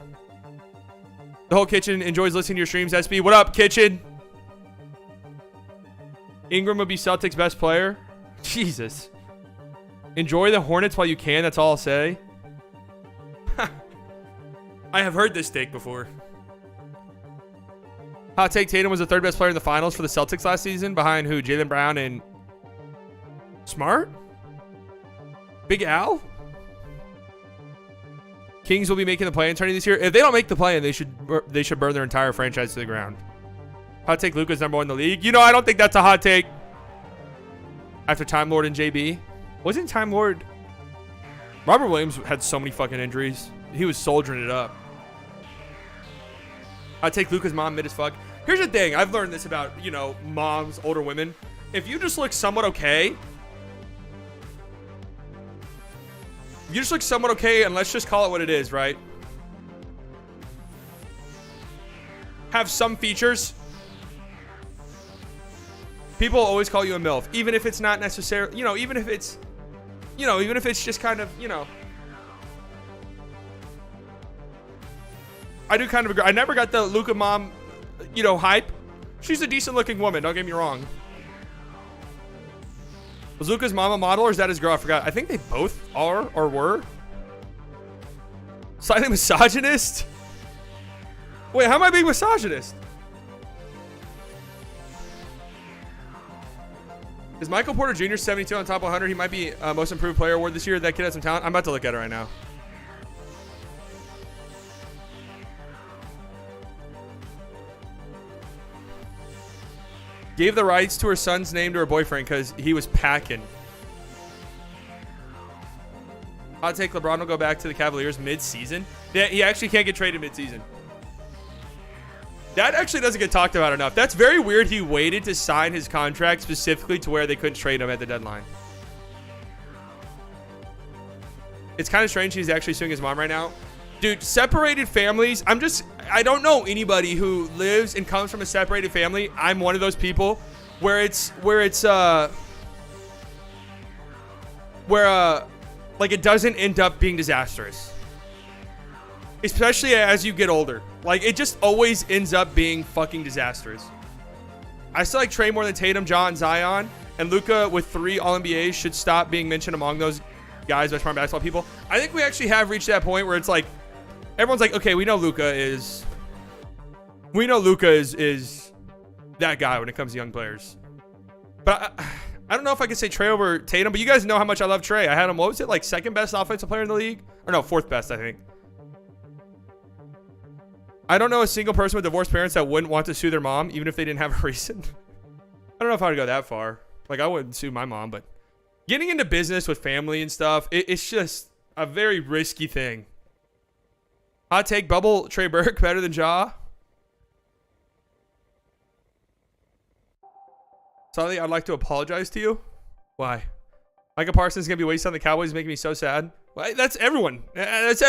The whole kitchen enjoys listening to your streams, SB. What up, kitchen? Ingram would be Celtics' best player. Jesus. Enjoy the Hornets while you can. That's all I'll say. I have heard this take before. Hot take, Tatum was the 3rd best player in the finals for the Celtics last season. Behind who? Jaylen Brown and Smart? Big Al? Kings will be making the play-in tourney this year. If they don't make the play-in, they should burn their entire franchise to the ground. Hot take, Luka's number 1 in the league. You know, I don't think that's a hot take. After Time Lord and JB. Wasn't Time Lord... Robert Williams had so many fucking injuries. He was soldiering it up. Hot take, Luka's mom mid as fuck. Here's the thing. I've learned this about, you know, moms, older women. If you just look somewhat okay... You just look somewhat okay, and let's just call it what it is, right? Have some features. People always call you a MILF, even if it's not necessarily, you know, even if it's just kind of, you know. I do kind of agree. I never got the Luka mom, you know, hype. She's a decent looking woman, don't get me wrong. Was Luka's mom a model or is that his girl? I forgot. I think they both are or were. Slightly misogynist? Wait, how am I being misogynist? Is Michael Porter Jr. 72 on top 100? He might be most improved player award this year. That kid has some talent. I'm about to look at it right now. Gave the rights to her son's name to her boyfriend because he was packing. Hot take, LeBron will go back to the Cavaliers mid-season. Yeah, he actually can't get traded mid-season. That actually doesn't get talked about enough. That's very weird. He waited to sign his contract specifically to where they couldn't trade him at the deadline. It's kind of strange he's actually suing his mom right now. Dude, separated families. I don't know anybody who lives and comes from a separated family. I'm one of those people where like it doesn't end up being disastrous. Especially as you get older. Like it just always ends up being fucking disastrous. I still like Trey more than Tatum, Ja, and Zion. And Luka with 3 All-NBAs should stop being mentioned among those guys, best basketball people. I think we actually have reached that point where it's like everyone's like, okay, we know Luka is that guy when it comes to young players. But I don't know if I could say Trey over Tatum, but you guys know how much I love Trey. I had him, what was it, like 2nd best offensive player in the league? Or no, 4th best, I think. I don't know a single person with divorced parents that wouldn't want to sue their mom, even if they didn't have a reason. I don't know if I would go that far. Like, I wouldn't sue my mom, but getting into business with family and stuff, it's just a very risky thing. Hot take, Bubble Trey Burke better than Ja? Sorry, I'd like to apologize to you. Why? Micah Parsons going to be wasted on the Cowboys, making me so sad. Well, that's everyone. That's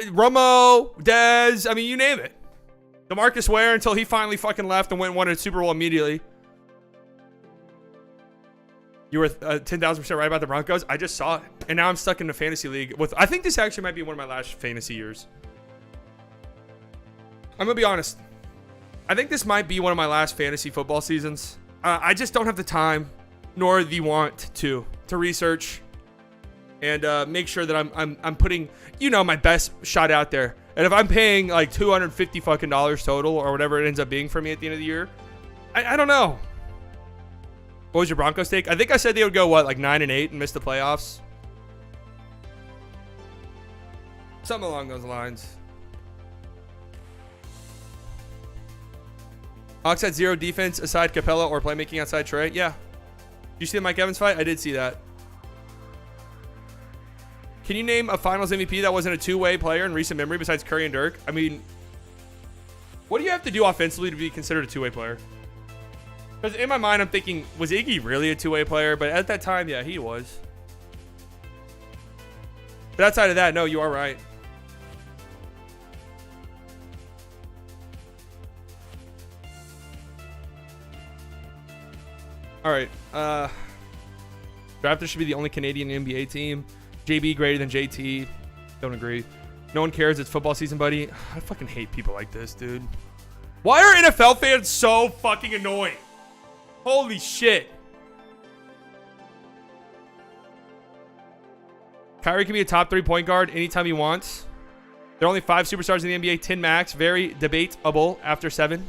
Romo, Dez, I mean, you name it. DeMarcus Ware until he finally fucking left and went and won a Super Bowl immediately. You were 10,000% right about the Broncos. I just saw it. And now I'm stuck in a fantasy league. I think this actually might be one of my last fantasy years. I'm going to be honest. I think this might be one of my last fantasy football seasons. I just don't have the time nor the want to research and make sure that I'm putting, my best shot out there. And if I'm paying like $250 fucking total or whatever it ends up being for me at the end of the year, I don't know. What was your Broncos take? I think I said they would go, like 9-8 and miss the playoffs? Something along those lines. Hawks had 0 defense aside Capella or playmaking outside Trey. Yeah. Did you see the Mike Evans fight? I did see that. Can you name a finals MVP that wasn't a two-way player in recent memory besides Curry and Dirk? I mean, what do you have to do offensively to be considered a two-way player? Because in my mind, I'm thinking, was Iggy really a two-way player? But at that time, yeah, he was. But outside of that, no, you are right. All right. Raptors should be the only Canadian NBA team. JB greater than JT. Don't agree. No one cares. It's football season, buddy. I fucking hate people like this, dude. Why are NFL fans so fucking annoying? Holy shit. Kyrie can be a top 3 point guard anytime he wants. There are only 5 superstars in the NBA, 10 max. Very debatable after 7.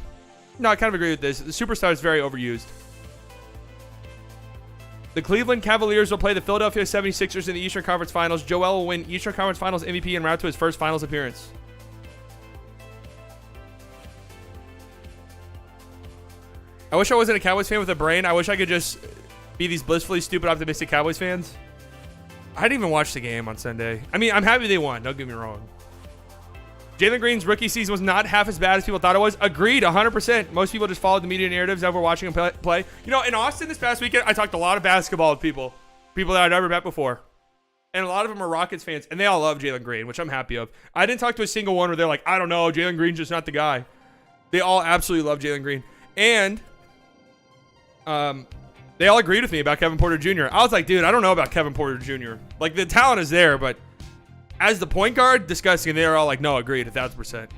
No, I kind of agree with this. The superstar is very overused. The Cleveland Cavaliers will play the Philadelphia 76ers in the Eastern Conference Finals. Joel will win Eastern Conference Finals MVP en route to his first finals appearance. I wish I wasn't a Cowboys fan with a brain. I wish I could just be these blissfully stupid, optimistic Cowboys fans. I didn't even watch the game on Sunday. I mean, I'm happy they won. Don't get me wrong. Jalen Green's rookie season was not half as bad as people thought it was. Agreed, 100%. Most people just followed the media narratives over watching him play. In Austin this past weekend, I talked a lot of basketball with people that I'd never met before. And a lot of them are Rockets fans, and they all love Jalen Green, which I'm happy of. I didn't talk to a single one where they're like, I don't know, Jalen Green's just not the guy. They all absolutely love Jalen Green. And they all agreed with me about Kevin Porter Jr. I was like, dude, I don't know about Kevin Porter Jr. Like, the talent is there, but as the point guard, disgusting. And they were all like, no, agreed, 1,000%.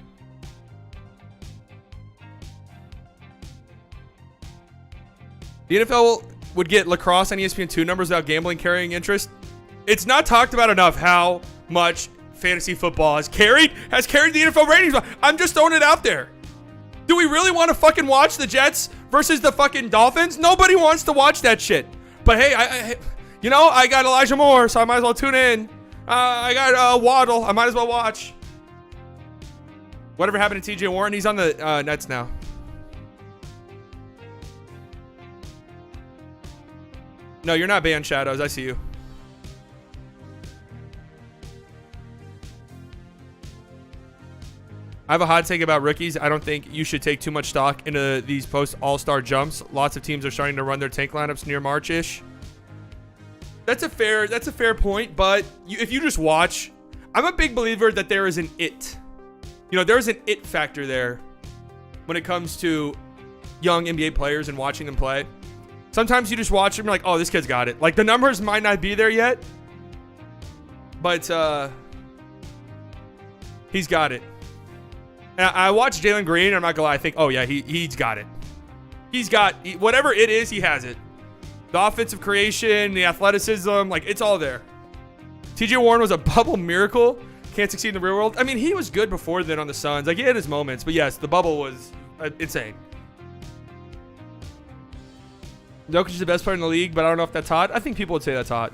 The NFL would get lacrosse on ESPN2 numbers without gambling carrying interest. It's not talked about enough how much fantasy football has carried the NFL ratings. I'm just throwing it out there. Do we really want to fucking watch the Jets versus the fucking Dolphins? Nobody wants to watch that shit. But hey, I got Elijah Moore, so I might as well tune in. I got Waddle. I might as well watch. Whatever happened to TJ Warren? He's on the Nets now. No, you're not banned, Shadows. I see you. I have a hot take about rookies. I don't think you should take too much stock into these post-all-star jumps. Lots of teams are starting to run their tank lineups near March-ish. That's a fair point, but if you just watch, I'm a big believer that there is an it. There is an it factor there when it comes to young NBA players and watching them play. Sometimes you just watch them and you're like, oh, this kid's got it. Like, the numbers might not be there yet, but he's got it. And I watch Jalen Green, and I'm not gonna lie, I think, oh yeah, he's got it. Whatever it is, he has it. The offensive creation, the athleticism, like, it's all there. TJ Warren was a bubble miracle. Can't succeed in the real world. I mean, he was good before then on the Suns. Like, he had his moments, but yes, the bubble was insane. Jokic is the best player in the league, but I don't know if that's hot. I think people would say that's hot.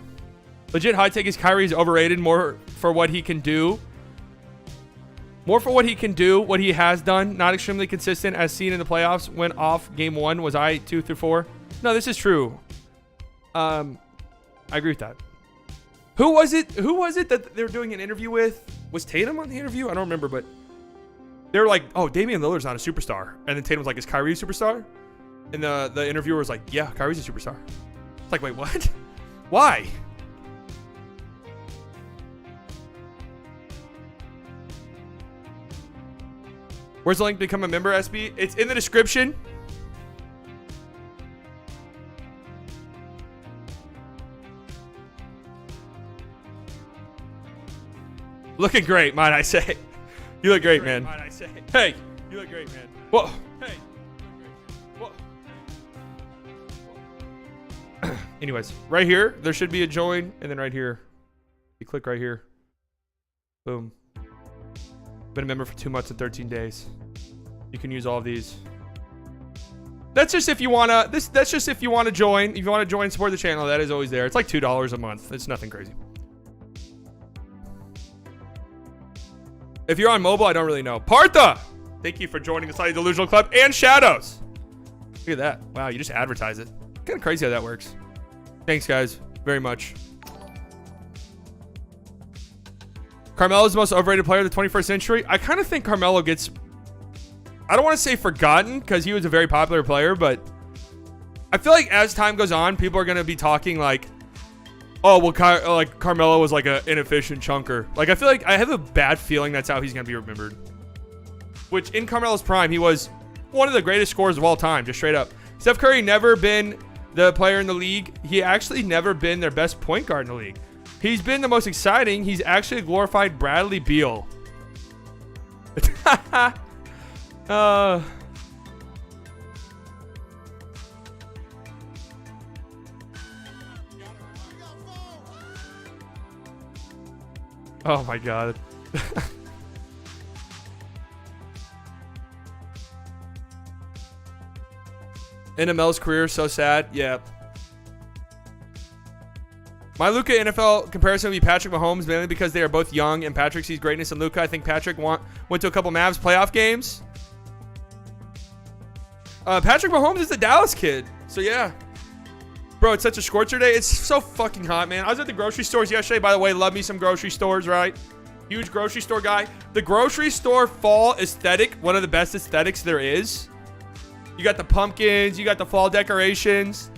Legit high take is Kyrie's overrated more for what he can do. What he has done. Not extremely consistent as seen in the playoffs. Went off game 1. Was I 2 through 4? No, this is true. I agree with that. Who was it that they were doing an interview with? Was Tatum on the interview? I don't remember, but they were like, oh, Damian Lillard's not a superstar. And then Tatum was like, is Kyrie a superstar? And the interviewer was like, yeah, Kyrie's a superstar. It's like, wait, what? Why? Where's the link to become a member, SB? It's in the description. Looking great, might I say. You look great, man. Might I say. Hey, you look great, man. Whoa. Hey. Whoa. Anyways, right here, there should be a join, and then right here, you click right here. Boom. Been a member for 2 months and 13 days. You can use all of these. That's just if you wanna. That's just if you want to join. If you want to join, support the channel. That is always there. It's like $2 a month. It's nothing crazy. If you're on mobile, I don't really know. Partha, thank you for joining the Slightly Delusional Club and Shadows. Look at that. Wow, you just advertise it. Kind of crazy how that works. Thanks, guys, very much. Carmelo is the most overrated player of the 21st century. I kind of think Carmelo gets, I don't want to say forgotten because he was a very popular player, but I feel like as time goes on, people are going to be talking like, oh, well, like Carmelo was like an inefficient chunker. Like, I feel like I have a bad feeling that's how he's going to be remembered. Which, in Carmelo's prime, he was one of the greatest scorers of all time, just straight up. Steph Curry never been the player in the league. He actually never been their best point guard in the league. He's been the most exciting. He's actually a glorified Bradley Beal. Oh my god. NML's career so sad. Yeah. My Luka NFL comparison would be Patrick Mahomes, mainly because they are both young and Patrick sees greatness in Luka. I think Patrick went to a couple Mavs playoff games. Patrick Mahomes is the Dallas kid. So yeah. Bro, it's such a scorcher day. It's so fucking hot, man. I was at the grocery stores yesterday. By the way, love me some grocery stores, right? Huge grocery store guy. The grocery store fall aesthetic, one of the best aesthetics there is. You got the pumpkins. You got the fall decorations.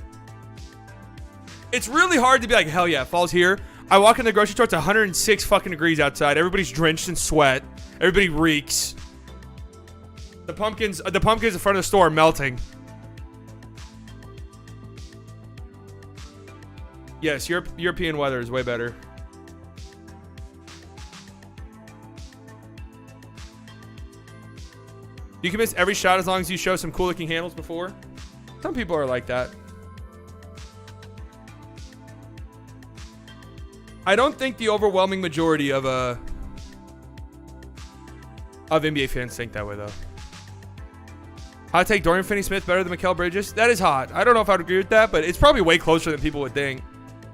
It's really hard to be like, hell yeah, fall's here. I walk in the grocery store. It's 106 fucking degrees outside. Everybody's drenched in sweat. Everybody reeks. The pumpkins in front of the store are melting. Yes, European weather is way better. You can miss every shot as long as you show some cool looking handles before. Some people are like that. I don't think the overwhelming majority of NBA fans think that way though. Hot take, Dorian Finney-Smith better than Mikal Bridges? That is hot. I don't know if I would agree with that, but it's probably way closer than people would think.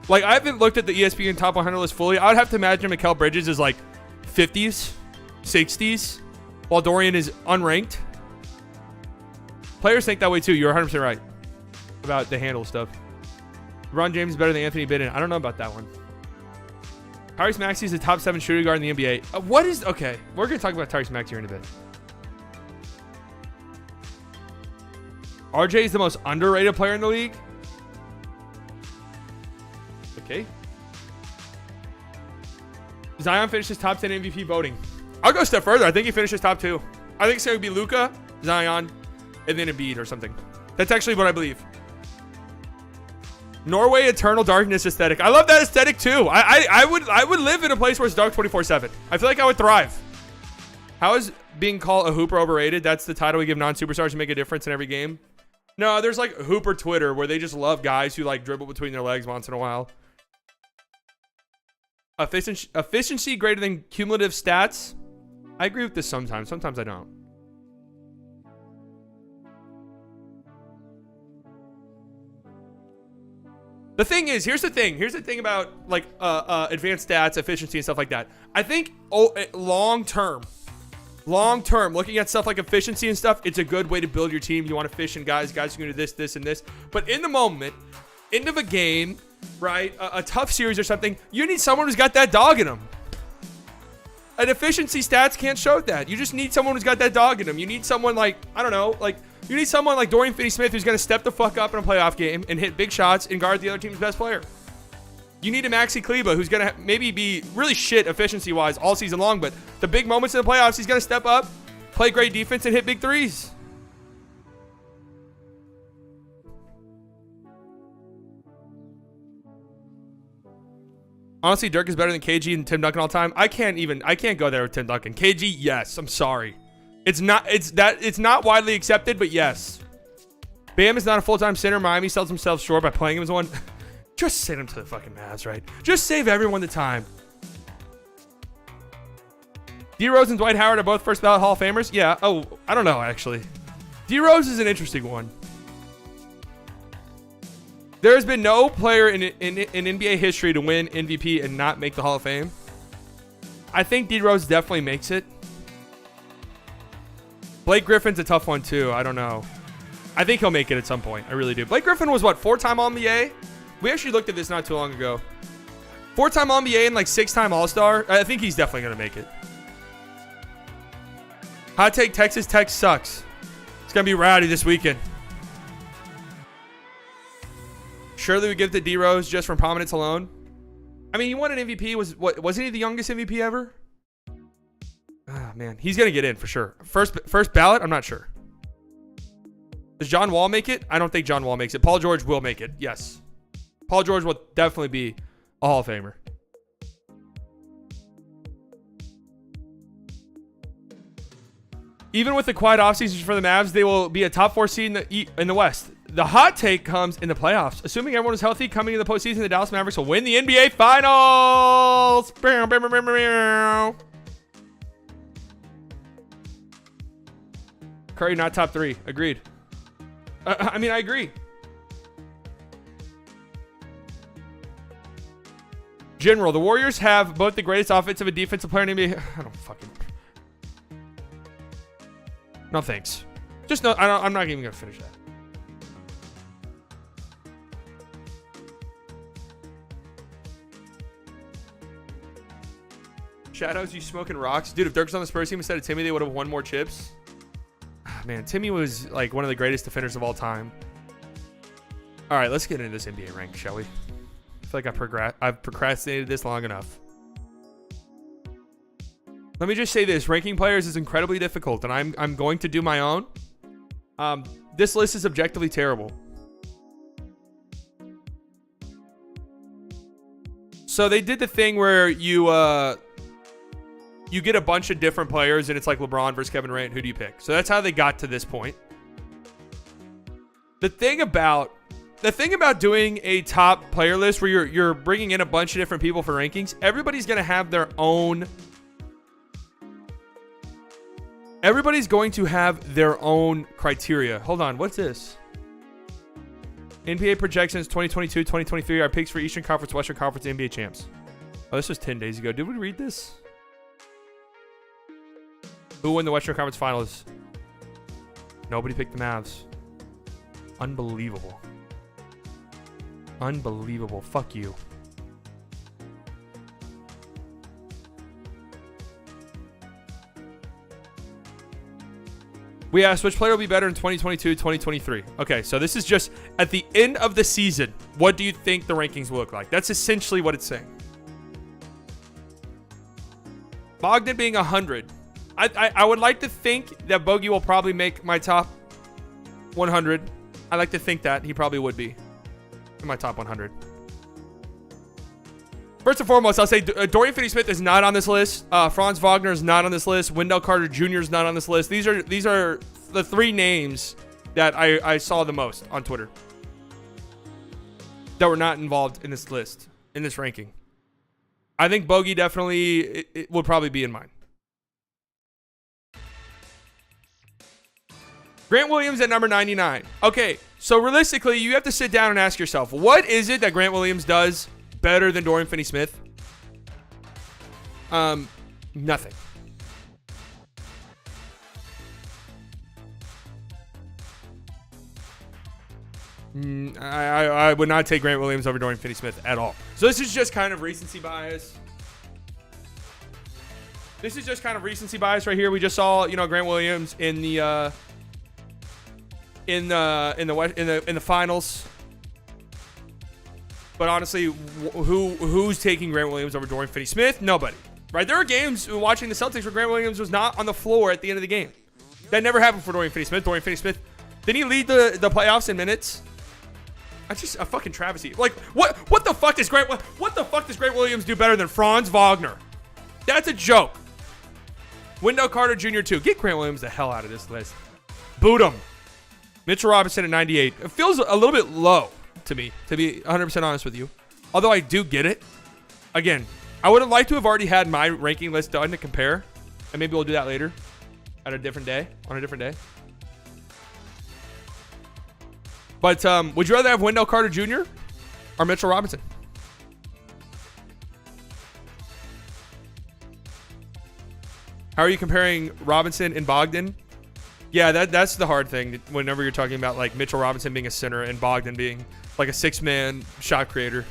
Like, I haven't looked at the ESPN top 100 list fully. I would have to imagine Mikal Bridges is like 50s, 60s, while Dorian is unranked. Players think that way too. You're 100% right about the handle stuff. LeBron James is better than Anthony Bidden. I don't know about that one. Tyrese Maxey is the top 7 shooting guard in the NBA. Okay, we're going to talk about Tyrese Maxey here in a bit. RJ is the most underrated player in the league. Okay. Zion finishes top 10 MVP voting. I'll go a step further. I think he finishes top 2. I think it's going to be Luka, Zion, and then Embiid or something. That's actually what I believe. Norway Eternal Darkness aesthetic. I love that aesthetic too. I would live in a place where it's dark 24/7. I feel like I would thrive. How is being called a hooper overrated? That's the title we give non-superstars who make a difference in every game. No, there's like Hooper Twitter where they just love guys who like dribble between their legs once in a while. Efficiency greater than cumulative stats. I agree with this sometimes. Sometimes I don't. The thing is, here's the thing. Here's the thing about like advanced stats, efficiency, and stuff like that. I think long term, looking at stuff like efficiency and stuff, it's a good way to build your team. You want efficient guys who can do this, this, and this. But in the moment, end of a game, right? A tough series or something. You need someone who's got that dog in them. An efficiency stats can't show that. You just need someone who's got that dog in them. You need someone like, I don't know, like, you need someone like Dorian Finney-Smith who's going to step the fuck up in a playoff game and hit big shots and guard the other team's best player. You need a Maxi Kleber who's going to maybe be really shit efficiency-wise all season long, but the big moments in the playoffs, he's going to step up, play great defense, and hit big threes. Honestly, Dirk is better than KG and Tim Duncan all time. I can't go there with Tim Duncan. KG, yes. I'm sorry. It's not widely accepted, but yes. Bam is not a full-time center. Miami sells themselves short by playing him as one. Just send him to the fucking Mavs, right? Just save everyone the time. D Rose and Dwight Howard are both first ballot Hall of Famers. Yeah. Oh, I don't know, actually. D Rose is an interesting one. There has been no player in NBA history to win MVP and not make the Hall of Fame. I think D Rose definitely makes it. Blake Griffin's a tough one too. I don't know. I think he'll make it at some point. I really do. Blake Griffin was what, 4-time All-NBA? We actually looked at this not too long ago. 4-time All-NBA and like 6-time All-Star. I think he's definitely going to make it. Hot take, Texas Tech sucks. It's going to be rowdy this weekend. Surely we give it to D Rose just from prominence alone. I mean, he won an MVP. Wasn't he the youngest MVP ever? Ah, man, he's gonna get in for sure. First ballot. I'm not sure. Does John Wall make it? I don't think John Wall makes it. Paul George will make it. Yes, Paul George will definitely be a Hall of Famer. Even with the quiet offseason for the Mavs, they will be a top 4 seed in the West. The hot take comes in the playoffs. Assuming everyone is healthy coming into the postseason, the Dallas Mavericks will win the NBA Finals. Curry not top 3. Agreed. I mean, I agree. General, the Warriors have both the greatest offensive and defensive player in the NBA. I don't fucking... No thanks. Just no. I'm not even gonna finish that. Shadows, you smoking rocks, dude? If Dirk was on the Spurs team instead of Timmy, they would have won more chips. Man, Timmy was like one of the greatest defenders of all time. All right, let's get into this NBA rank, shall we? I feel like I've procrastinated this long enough. Let me just say this. Ranking players is incredibly difficult, and I'm going to do my own. This list is objectively terrible. So they did the thing where you get a bunch of different players, and it's like LeBron versus Kevin Durant. Who do you pick? So that's how they got to this point. The thing about doing a top player list where you're bringing in a bunch of different people for rankings, everybody's going to have their own... Everybody's going to have their own criteria. Hold on. What's this? NBA projections 2022, 2023. Our picks for Eastern Conference, Western Conference, NBA champs. Oh, this was 10 days ago. Did we read this? Who won the Western Conference Finals? Nobody picked the Mavs. Unbelievable. Unbelievable. Fuck you. We asked which player will be better in 2022, 2023. Okay, so this is just at the end of the season. What do you think the rankings will look like? That's essentially what it's saying. Bogdan being 100. I would like to think that Bogey will probably make my top 100. I like to think that he probably would be in my top 100. First and foremost, I'll say Dorian Finney-Smith is not on this list. Franz Wagner is not on this list. Wendell Carter Jr. is not on this list. These are the 3 names that I saw the most on Twitter that were not involved in this list, in this ranking. I think Bogey definitely it would probably be in mine. Grant Williams at number 99. Okay, so realistically, you have to sit down and ask yourself, what is it that Grant Williams does better than Dorian Finney-Smith? Nothing. I would not take Grant Williams over Dorian Finney-Smith at all. So this is just kind of recency bias. This is just kind of recency bias right here. We just saw, Grant Williams in the finals. But honestly, who's taking Grant Williams over Dorian Finney-Smith? Nobody. Right? There are games watching the Celtics where Grant Williams was not on the floor at the end of the game. That never happened for Dorian Finney-Smith. Dorian Finney-Smith, didn't he lead the playoffs in minutes? That's just a fucking travesty. Like, what the fuck does Grant Williams do better than Franz Wagner? That's a joke. Wendell Carter Jr. too. Get Grant Williams the hell out of this list. Boot him. Mitchell Robinson at 98. It feels a little bit low to me, to be 100% honest with you. Although I do get it. Again, I would have liked to have already had my ranking list done to compare. And maybe we'll do that later at a different day, on a different day. But would you rather have Wendell Carter Jr. or Mitchell Robinson? How are you comparing Robinson and Bogdan? Yeah, that's the hard thing whenever you're talking about like Mitchell Robinson being a center and Bogdan being like a six-man shot creator.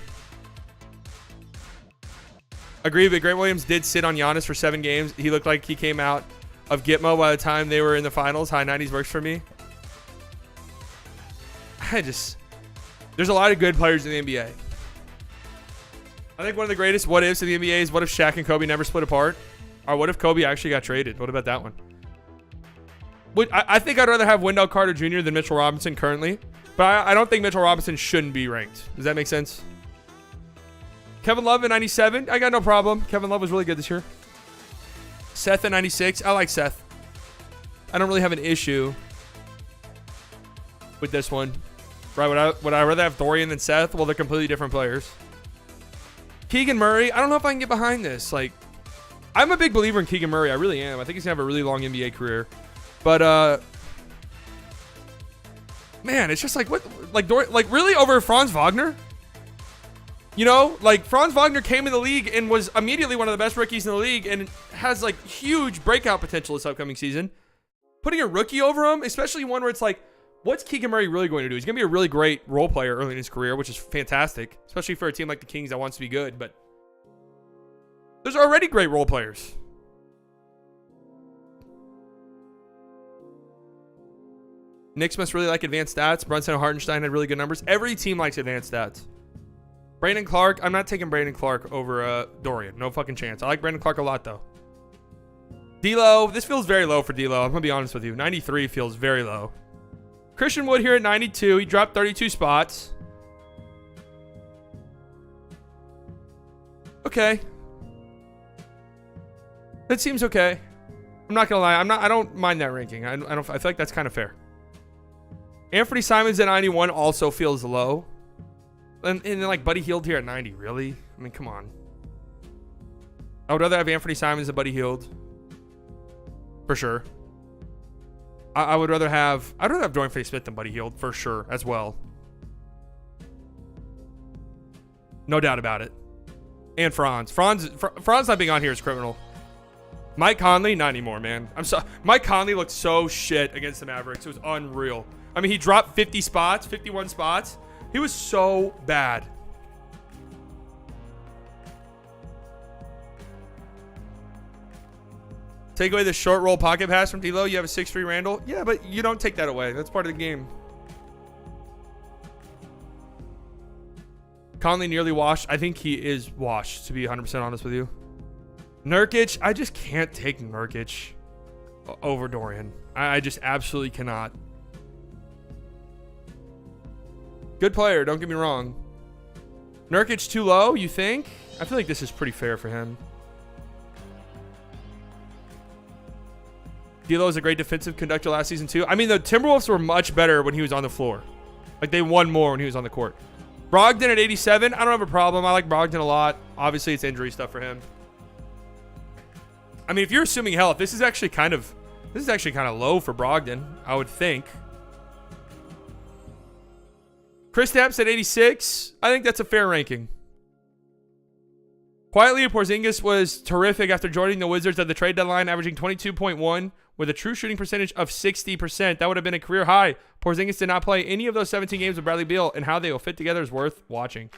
Agree, but Grant Williams did sit on Giannis for 7 games. He looked like he came out of Gitmo by the time they were in the finals. High 90s works for me. There's a lot of good players in the NBA. I think one of the greatest what ifs in the NBA is what if Shaq and Kobe never split apart? Or what if Kobe actually got traded? What about that one? I think I'd rather have Wendell Carter Jr. than Mitchell Robinson currently. But I don't think Mitchell Robinson shouldn't be ranked. Does that make sense? Kevin Love at 97. I got no problem. Kevin Love was really good this year. Seth at 96. I like Seth. I don't really have an issue with this one. Right, would I rather have Dorian than Seth? Well, they're completely different players. Keegan Murray, I don't know if I can get behind this. Like, I'm a big believer in Keegan Murray. I really am. I think he's going to have a really long NBA career. But, man, it's just like, what? Like, really over Franz Wagner? Like, Franz Wagner came in the league and was immediately one of the best rookies in the league and has, like, huge breakout potential this upcoming season. Putting a rookie over him, especially one where it's like, what's Keegan Murray really going to do? He's going to be a really great role player early in his career, which is fantastic, especially for a team like the Kings that wants to be good. But there's already great role players. Knicks must really like advanced stats. Brunson and Hartenstein had really good numbers. Every team likes advanced stats. Brandon Clark. I'm not taking Brandon Clark over Dorian. No fucking chance. I like Brandon Clark a lot, though. D'Lo. This feels very low for D'Lo. I'm going to be honest with you. 93 feels very low. Christian Wood here at 92. He dropped 32 spots. Okay. That seems okay. I'm not gonna lie. I don't mind that ranking. I feel like that's kind of fair. Anthony Simons at 91 also feels low. And then like Buddy Hield here at 90. Really? I mean, come on. I would rather have Anthony Simons than Buddy Hield. For sure. I'd rather have Dorian Finney-Smith than Buddy Hield for sure as well. No doubt about it. And Franz not being on here is criminal. Mike Conley, not anymore, man. I'm sorry. Mike Conley looked so shit against the Mavericks. It was unreal. I mean, he dropped 51 spots. He was so bad. Take away the short roll pocket pass from D'Lo. You have a 6'3" Randall. Yeah, but you don't take that away. That's part of the game. Conley nearly washed. I think he is washed, to be 100% honest with you. Nurkic. I just can't take Nurkic over Dorian. I just absolutely cannot. Good player. Don't get me wrong. Nurkic too low, you think? I feel like this is pretty fair for him. D'Lo is a great defensive conductor last season too. I mean, the Timberwolves were much better when he was on the floor. Like, they won more when he was on the court. Brogdon at 87. I don't have a problem. I like Brogdon a lot. Obviously, it's injury stuff for him. I mean, if you're assuming health, this is actually kind of low for Brogdon, I would think. Kristaps at 86. I think that's a fair ranking. Quietly, Porzingis was terrific after joining the Wizards at the trade deadline, averaging 22.1 with a true shooting percentage of 60%. That would have been a career high. Porzingis did not play any of those 17 games with Bradley Beal, and how they will fit together is worth watching.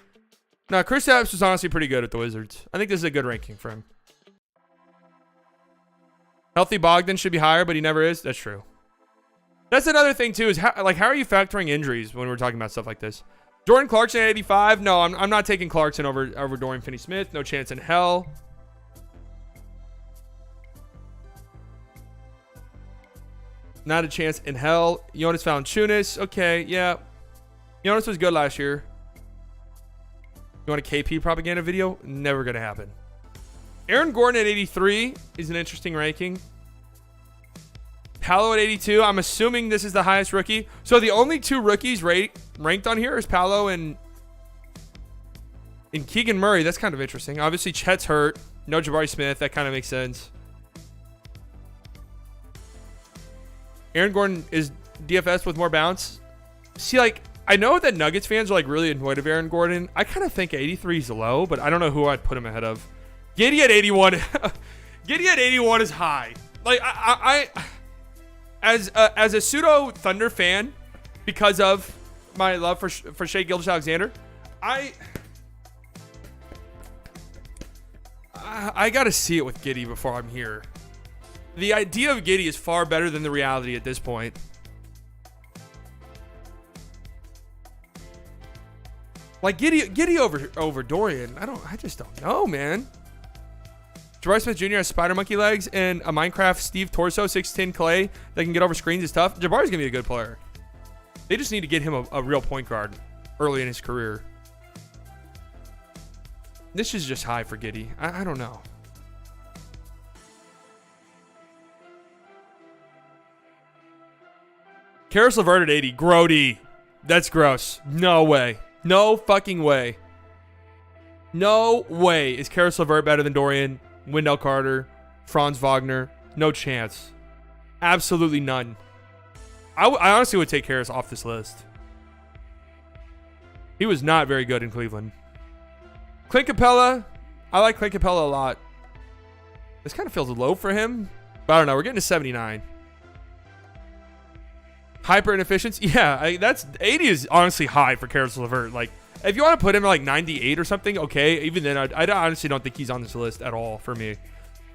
Now, Kristaps was honestly pretty good at the Wizards. I think this is a good ranking for him. Healthy Bogdan should be higher, but he never is. That's true. That's another thing, too, is how are you factoring injuries when we're talking about stuff like this? Jordan Clarkson at 85? No, I'm not taking Clarkson over Dorian Finney-Smith. No chance in hell. Not a chance in hell. Jonas Valanciunas. Okay, yeah. Jonas was good last year. You want a KP propaganda video? Never going to happen. Aaron Gordon at 83 is an interesting ranking. Paolo at 82. I'm assuming this is the highest rookie. So the only two rookies ranked on here is Paolo and Keegan Murray. That's kind of interesting. Obviously, Chet's hurt. No Jabari Smith. That kind of makes sense. Aaron Gordon is DFS with more bounce. See, I know that Nuggets fans are really annoyed of Aaron Gordon. I kind of think 83 is low, but I don't know who I'd put him ahead of. Giddey at 81. Giddey at 81 is high. As a pseudo Thunder fan, because of my love for Shai Gilgeous-Alexander, I got to see it with Giddey before I'm here. The idea of Giddey is far better than the reality at this point. Giddey over Dorian. I just don't know, man. Jabari Smith Jr. has spider monkey legs and a Minecraft Steve Torso 6'10" clay that can get over screens is tough. Jabari's gonna be a good player. They just need to get him a real point guard early in his career. This is just high for Giddey. I don't know. Karis LeVert at 80. Grody. That's gross. No way. No fucking way. No way is Karis LeVert better than Dorian, Wendell Carter, Franz Wagner. No chance. Absolutely none. I honestly would take Karis off this list. He was not very good in Cleveland. Clint Capella. I like Clint Capella a lot. This kind of feels low for him, but I don't know. We're getting to 79. Hyper inefficiency. Yeah, that's 80 is honestly high for Karis LeVert. If you want to put him at 98 or something, okay. Even then, I honestly don't think he's on this list at all for me.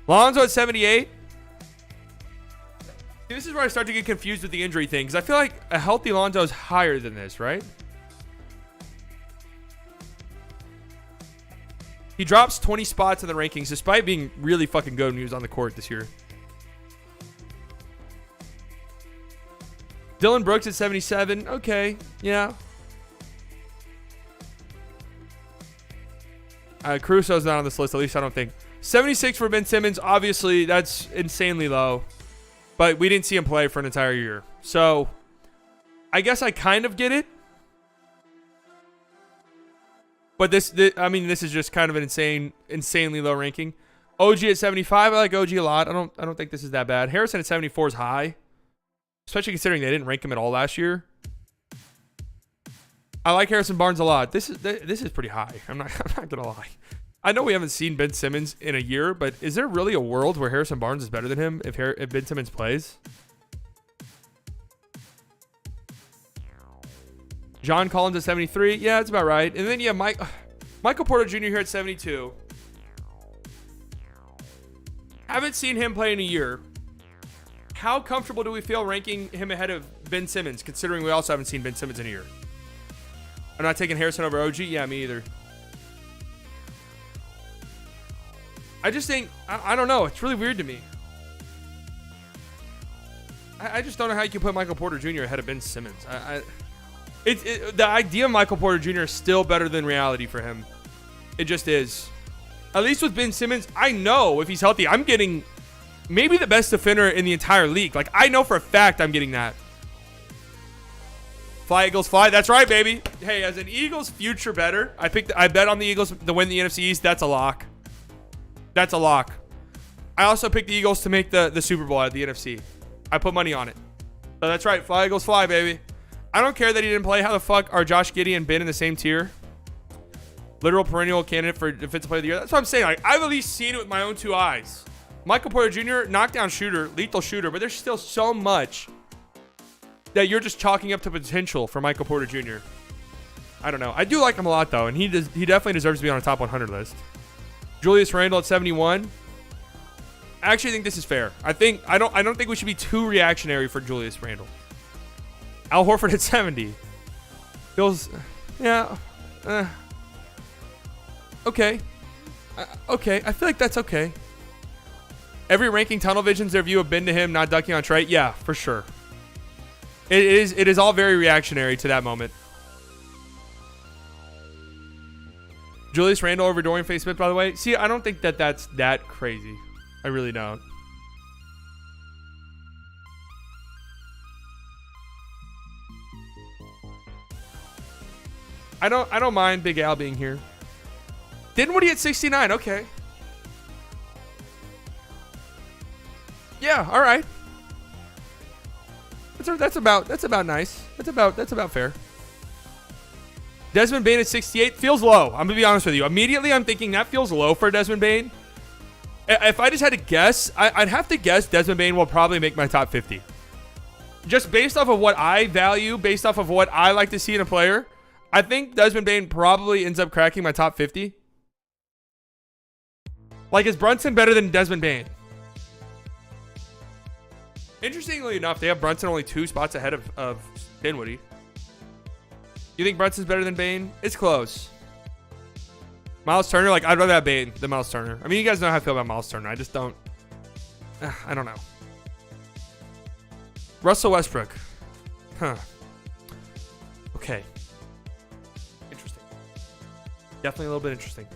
Lonzo at 78. This is where I start to get confused with the injury thing, because I feel like a healthy Lonzo is higher than this, right? He drops 20 spots in the rankings despite being really fucking good when he was on the court this year. Dylan Brooks at 77. Okay, yeah. Caruso's not on this list, at least I don't think. 76 for Ben Simmons. Obviously, that's insanely low. But we didn't see him play for an entire year. So, I guess I kind of get it. But this is just kind of an insanely low ranking. OG at 75. I like OG a lot. I don't think this is that bad. Harrison at 74 is high. Especially considering they didn't rank him at all last year. I like Harrison Barnes a lot. This is pretty high. I'm not gonna lie. I know we haven't seen Ben Simmons in a year, but is there really a world where Harrison Barnes is better than him if Ben Simmons plays? John Collins at 73. Yeah, that's about right. And then yeah, Michael Porter Jr. here at 72. Haven't seen him play in a year. How comfortable do we feel ranking him ahead of Ben Simmons, considering we also haven't seen Ben Simmons in a year? I'm not taking Harrison over OG. Yeah, me either. I just think, I don't know. It's really weird to me. I just don't know how you can put Michael Porter Jr. ahead of Ben Simmons. The idea of Michael Porter Jr. is still better than reality for him. It just is. At least with Ben Simmons, I know if he's healthy, I'm getting maybe the best defender in the entire league. I know for a fact I'm getting that. Fly, Eagles, fly. That's right, baby. Hey, as an Eagles future bettor, I bet on the Eagles to win the NFC East. That's a lock. That's a lock. I also picked the Eagles to make the Super Bowl out of the NFC. I put money on it. So that's right. Fly, Eagles, fly, baby. I don't care that he didn't play. How the fuck are Josh Giddey and Ben in the same tier? Literal perennial candidate for Defensive Player of the Year. That's what I'm saying. I've at least seen it with my own two eyes. Michael Porter Jr., knockdown shooter, lethal shooter, but there's still so much that you're just chalking up to potential for Michael Porter Jr. I don't know. I do like him a lot, though, and he definitely deserves to be on a top 100 list. Julius Randle at 71. I actually think this is fair. I don't think we should be too reactionary for Julius Randle. Al Horford at 70. Feels, yeah, okay. Okay, I feel like that's okay. Every ranking tunnel visions their view have been to him not ducking on Trey. Yeah, for sure. It is all very reactionary to that moment. Julius Randle over Dorian Finney-Smith, by the way. See, I don't think that's that crazy. I really don't. I don't mind Big Al being here. Dinwiddie at 69. Okay. Yeah. All right. That's about nice. That's about fair. Desmond Bane at 68 feels low. I'm gonna be honest with you. Immediately, I'm thinking that feels low for Desmond Bane. If I just had to guess, I'd have to guess Desmond Bane will probably make my top 50. Just based off of what I value, based off of what I like to see in a player, I think Desmond Bane probably ends up cracking my top 50. Like, is Brunson better than Desmond Bane? Interestingly enough, they have Brunson only 2 spots ahead of Dinwiddie. You think Brunson's better than Bane? It's close. Miles Turner, like, I'd rather have Bane than Miles Turner. I mean, you guys know how I feel about Miles Turner. I just don't. I don't know. Russell Westbrook. Huh. Okay. Interesting. Definitely a little bit interesting.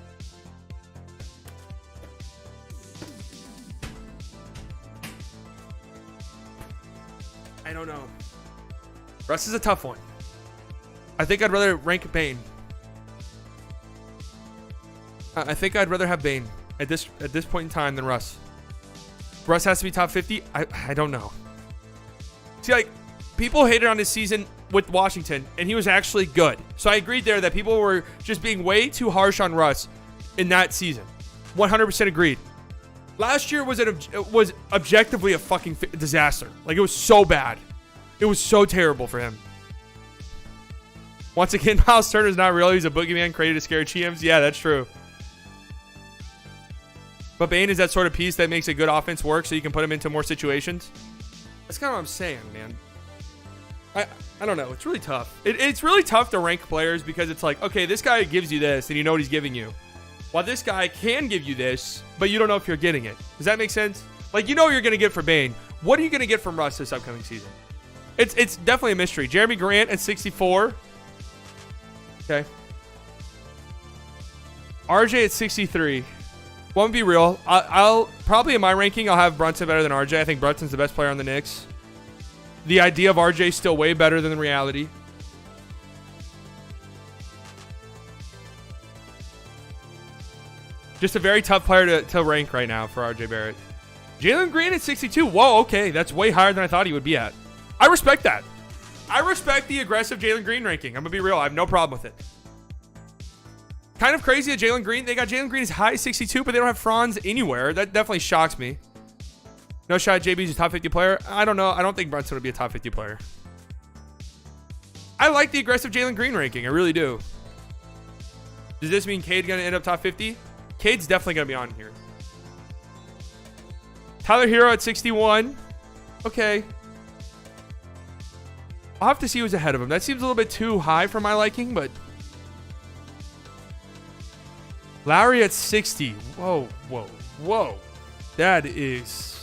I don't know. Russ is a tough one. I think I'd rather rank Bane. I think I'd rather have Bane at this point in time than Russ. Russ has to be top 50. I don't know. See, like, people hated on his season with Washington, and he was actually good. So I agreed there that people were just being way too harsh on Russ in that season. 100% agreed. Last year was objectively a fucking disaster. Like, it was so bad. It was so terrible for him. Once again, Miles Turner's not real. He's a boogeyman created to scare GMs. Yeah, that's true. But Bane is that sort of piece that makes a good offense work so you can put him into more situations. That's kind of what I'm saying, man. I don't know. It's really tough. It's really tough to rank players because it's like, okay, this guy gives you this and you know what he's giving you. While this guy can give you this, but you don't know if you're getting it. Does that make sense? Like, you know what you're going to get for Bane. What are you going to get from Russ this upcoming season? It's definitely a mystery. Jeremy Grant at 64. Okay. RJ at 63. Won't be real. I'll probably in my ranking, I'll have Brunson better than RJ. I think Brunson's the best player on the Knicks. The idea of RJ is still way better than the reality. Just a very tough player to rank right now for RJ Barrett. Jalen Green at 62. Whoa, okay. That's way higher than I thought he would be at. I respect that. I respect the aggressive Jalen Green ranking. I'm going to be real. I have no problem with it. Kind of crazy that Jalen Green, they got Jalen Green as high as 62, but they don't have Franz anywhere. That definitely shocks me. No shot JB's a top 50 player. I don't know. I don't think Brunson would be a top 50 player. I like the aggressive Jalen Green ranking. I really do. Does this mean Cade going to end up top 50? Cade's definitely going to be on here. Tyler Hero at 61. Okay. I'll have to see who's ahead of him. That seems a little bit too high for my liking, but... Lowry at 60. Whoa, whoa, whoa. That is...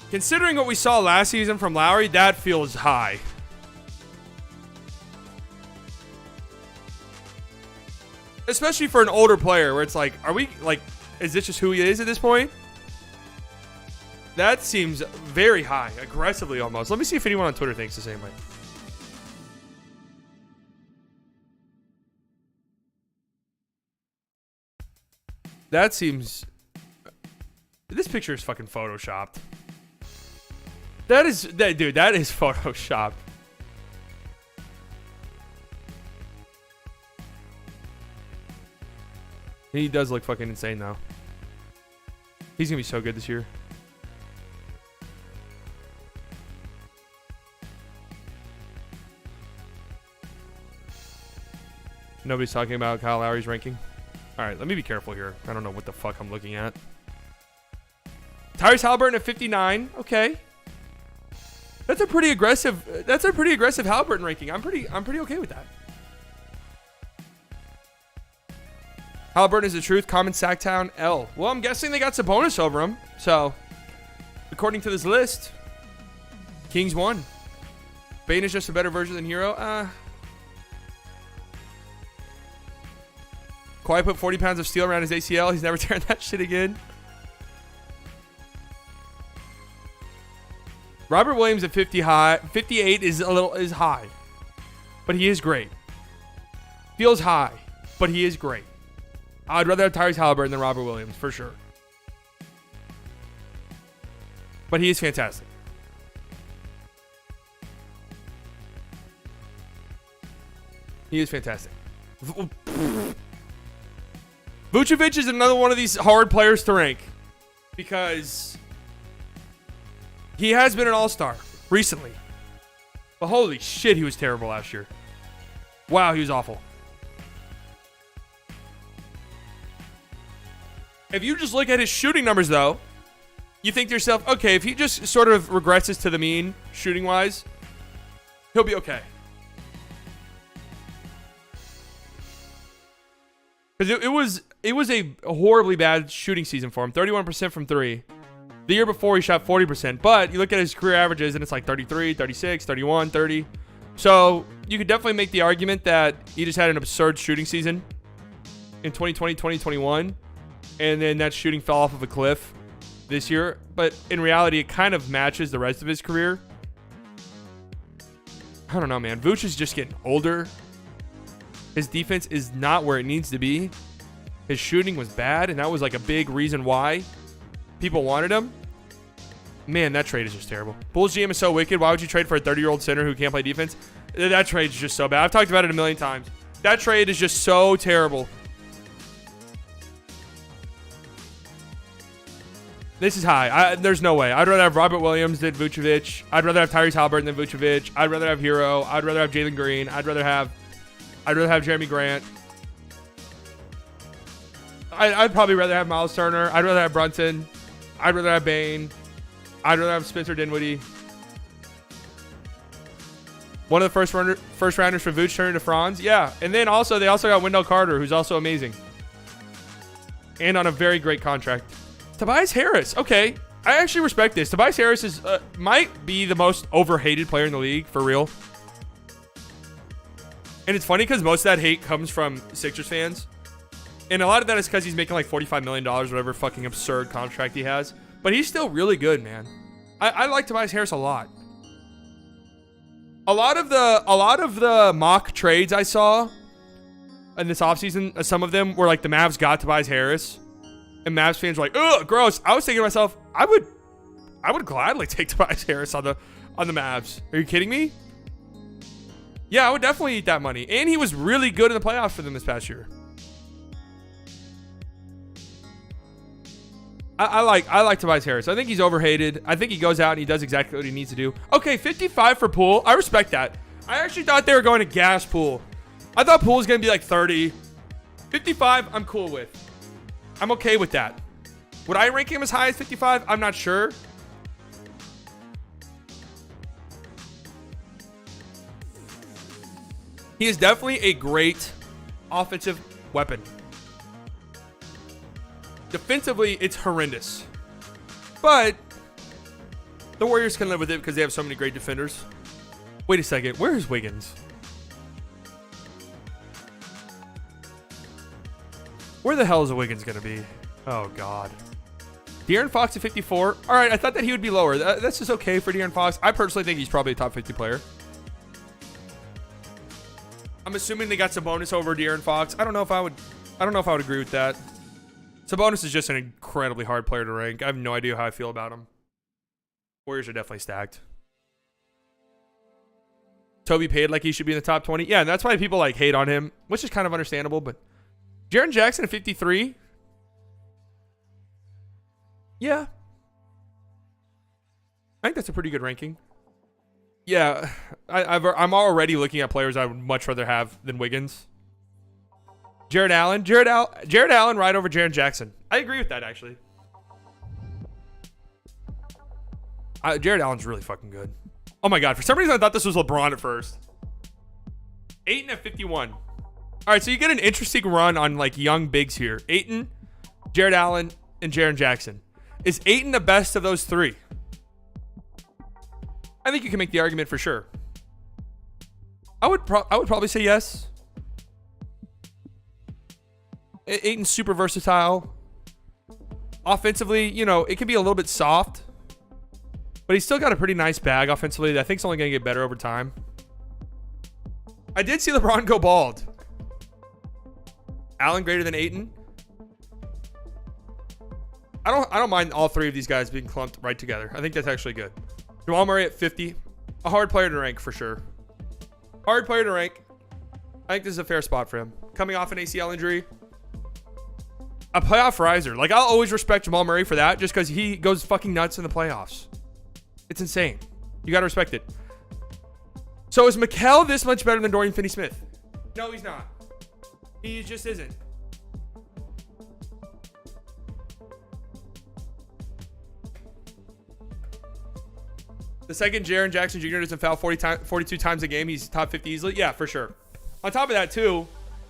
Considering what we saw last season from Lowry, that feels high. Especially for an older player where it's like, are we, like, is this just who he is at this point? That seems very high, aggressively almost. Let me see if anyone on Twitter thinks the same way. That seems... This picture is fucking photoshopped. That is... Dude, that is photoshopped. He does look fucking insane, though. He's going to be so good this year. Nobody's talking about Kyle Lowry's ranking. All right, let me be careful here. I don't know what the fuck I'm looking at. Tyrese Halliburton at 59. Okay. That's a pretty aggressive Halliburton ranking. I'm pretty okay with that. Halliburton is the truth. Common Sacktown L. Well, I'm guessing they got Sabonis over him. So, according to this list, Kings won. Bane is just a better version than Hero. Kawhi put 40 pounds of steel around his ACL. He's never tearing that shit again. Robert Williams at 58 is high, but he is great. Feels high, but he is great. I'd rather have Tyrese Halliburton than Robert Williams for sure, but he is fantastic. He is fantastic. Vucevic is another one of these hard players to rank because he has been an all-star recently. But holy shit, he was terrible last year. Wow, he was awful. If you just look at his shooting numbers, though, you think to yourself, okay, if he just sort of regresses to the mean shooting-wise, he'll be okay. Because it was a horribly bad shooting season for him. 31% from 3. The year before, he shot 40%. But you look at his career averages, and it's like 33, 36, 31, 30. So you could definitely make the argument that he just had an absurd shooting season in 2020, 2021. And then that shooting fell off of a cliff this year. But in reality, it kind of matches the rest of his career. I don't know, man. Vooch is just getting older. His defense is not where it needs to be. His shooting was bad, and that was like a big reason why people wanted him. Man, that trade is just terrible. Bulls GM is so wicked. Why would you trade for a 30-year-old center who can't play defense? That trade is just so bad. I've talked about it a million times. That trade is just so terrible. This is high. There's no way. I'd rather have Robert Williams than Vucevic. I'd rather have Tyrese Halliburton than Vucevic. I'd rather have Hero. I'd rather have Jalen Green. I'd rather have Jeremy Grant. I'd probably rather have Miles Turner. I'd rather have Brunson. I'd rather have Bane. I'd rather have Spencer Dinwiddie. One of the first rounders for Vooch turning to Franz. Yeah. And then also, they also got Wendell Carter, who's also amazing. And on a very great contract. Tobias Harris. Okay. I actually respect this. Tobias Harris is might be the most overhated player in the league, for real. And it's funny because most of that hate comes from Sixers fans. And a lot of that is because he's making like $45 million, whatever fucking absurd contract he has. But he's still really good, man. I like Tobias Harris a lot. A lot of the mock trades I saw in this offseason, some of them were like the Mavs got Tobias Harris. And Mavs fans were like, ugh, gross. I was thinking to myself, I would gladly take Tobias Harris on the Mavs. Are you kidding me? Yeah, I would definitely eat that money. And he was really good in the playoffs for them this past year. I like Tobias Harris. I think he's overhated. I think he goes out and he does exactly what he needs to do. Okay, 55 for Poole. I respect that. I actually thought they were going to gas Poole. I thought Poole was going to be like 30. 55, I'm cool with. I'm okay with that. Would I rank him as high as 55? I'm not sure. He is definitely a great offensive weapon. Defensively, it's horrendous. But the Warriors can live with it because they have so many great defenders. Wait a second. Where is Wiggins? Where the hell is Wiggins going to be? Oh, God. De'Aaron Fox at 54. All right, I thought that he would be lower. That's just okay for De'Aaron Fox. I personally think he's probably a top 50 player. I'm assuming they got Sabonis over De'Aaron Fox. I don't know if I would agree with that. Sabonis is just an incredibly hard player to rank. I have no idea how I feel about him. Warriors are definitely stacked. Toby paid like he should be in the top 20. Yeah, and that's why people like hate on him, which is kind of understandable, but Jaren Jackson at 53. Yeah. I think that's a pretty good ranking. Yeah, I'm already looking at players I would much rather have than Wiggins. Jared Allen right over Jaren Jackson. I agree with that, actually. Jared Allen's really fucking good. Oh my God, for some reason I thought this was LeBron at first. Ayton at 51. All right, so you get an interesting run on like young bigs here. Ayton, Jared Allen, and Jaren Jackson. Is Ayton the best of those three? I think you can make the argument for sure. I would probably say yes. Ayton's super versatile. Offensively, you know, it can be a little bit soft, but he's still got a pretty nice bag offensively that I think is only going to get better over time. I did see LeBron go bald. Allen greater than Ayton. I don't mind all three of these guys being clumped right together. I think that's actually good. Jamal Murray at 50. A hard player to rank for sure. Hard player to rank. I think this is a fair spot for him. Coming off an ACL injury. A playoff riser. Like, I'll always respect Jamal Murray for that just because he goes fucking nuts in the playoffs. It's insane. You got to respect it. So is Mikal this much better than Dorian Finney-Smith? No, he's not. He just isn't. The second Jaren Jackson Jr. doesn't foul 42 times a game. He's top 50 easily. Yeah, for sure. On top of that, too,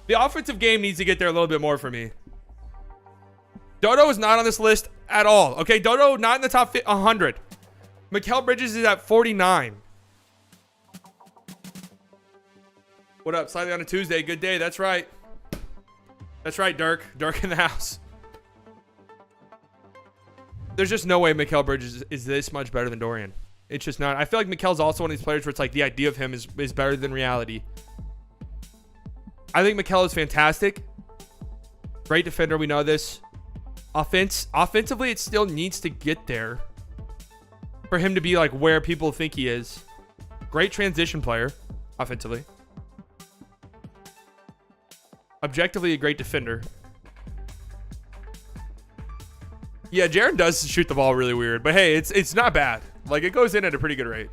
the offensive game needs to get there a little bit more for me. Dodo is not on this list at all. Okay, Dodo not in the top 100. Mikal Bridges is at 49. What up? Slightly on a Tuesday. Good day. That's right. That's right, Dirk. Dirk in the house. There's just no way Mikal Bridges is this much better than Dorian. It's just not. I feel like Mikel's also one of these players where it's like the idea of him is better than reality. I think Mikel is fantastic. Great defender. We know this. Offensively, it still needs to get there for him to be like where people think he is. Great transition player offensively. Objectively, a great defender. Yeah, Jaren does shoot the ball really weird, but hey, it's not bad. Like, it goes in at a pretty good rate.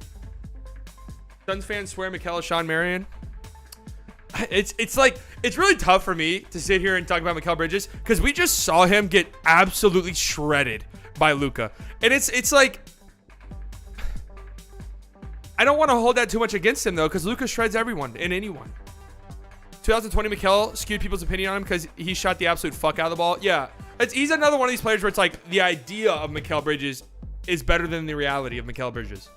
Suns fans swear Mikal is Sean Marion. It's like, it's really tough for me to sit here and talk about Mikal Bridges because we just saw him get absolutely shredded by Luka. And it's like, I don't want to hold that too much against him though, because Luka shreds everyone and anyone. 2020 Mikal skewed people's opinion on him because he shot the absolute fuck out of the ball. Yeah, he's another one of these players where it's like the idea of Mikal Bridges is better than the reality of Mikal Bridges.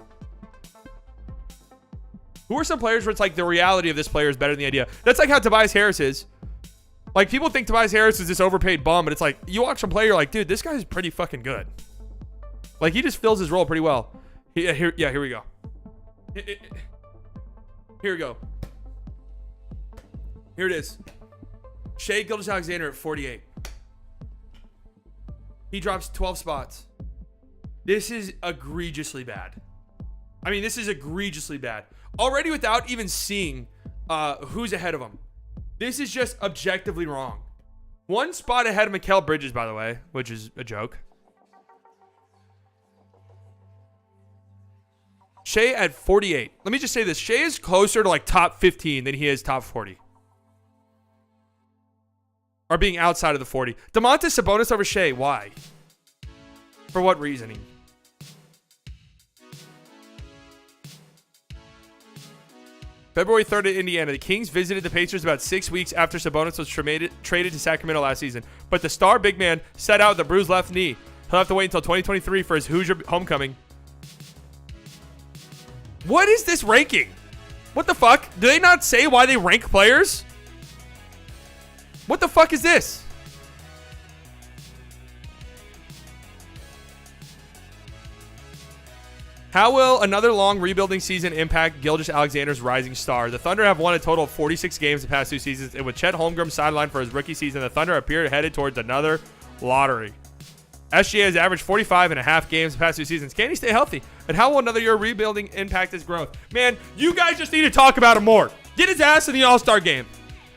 Who are some players where it's like the reality of this player is better than the idea? That's like how Tobias Harris is. Like, people think Tobias Harris is this overpaid bum, but it's like, you watch him play, you're like, dude, this guy's pretty fucking good. Like, he just fills his role pretty well. Here we go. Here we go. Here it is. Shai Gilgeous-Alexander at 48. He drops 12 spots. This is egregiously bad. I mean, this is egregiously bad. Already without even seeing who's ahead of him. This is just objectively wrong. One spot ahead of Mikal Bridges, by the way, which is a joke. Shai at 48. Let me just say this. Shai is closer to like top 15 than he is top 40. Or being outside of the 40. Domantas Sabonis over Shai. Why? For what reasoning? February 3rd at Indiana. The Kings visited the Pacers about 6 weeks after Sabonis was traded to Sacramento last season. But the star big man set out with a bruised left knee. He'll have to wait until 2023 for his Hoosier homecoming. What is this ranking? What the fuck? Do they not say why they rank players? What the fuck is this? How will another long rebuilding season impact Gilgeous-Alexander's rising star? The Thunder have won a total of 46 games the past 2 seasons, and with Chet Holmgren sidelined for his rookie season, the Thunder appear headed towards another lottery. SGA has averaged 45.5 games the past 2 seasons. Can he stay healthy? And how will another year rebuilding impact his growth? Man, you guys just need to talk about him more. Get his ass in the All-Star game.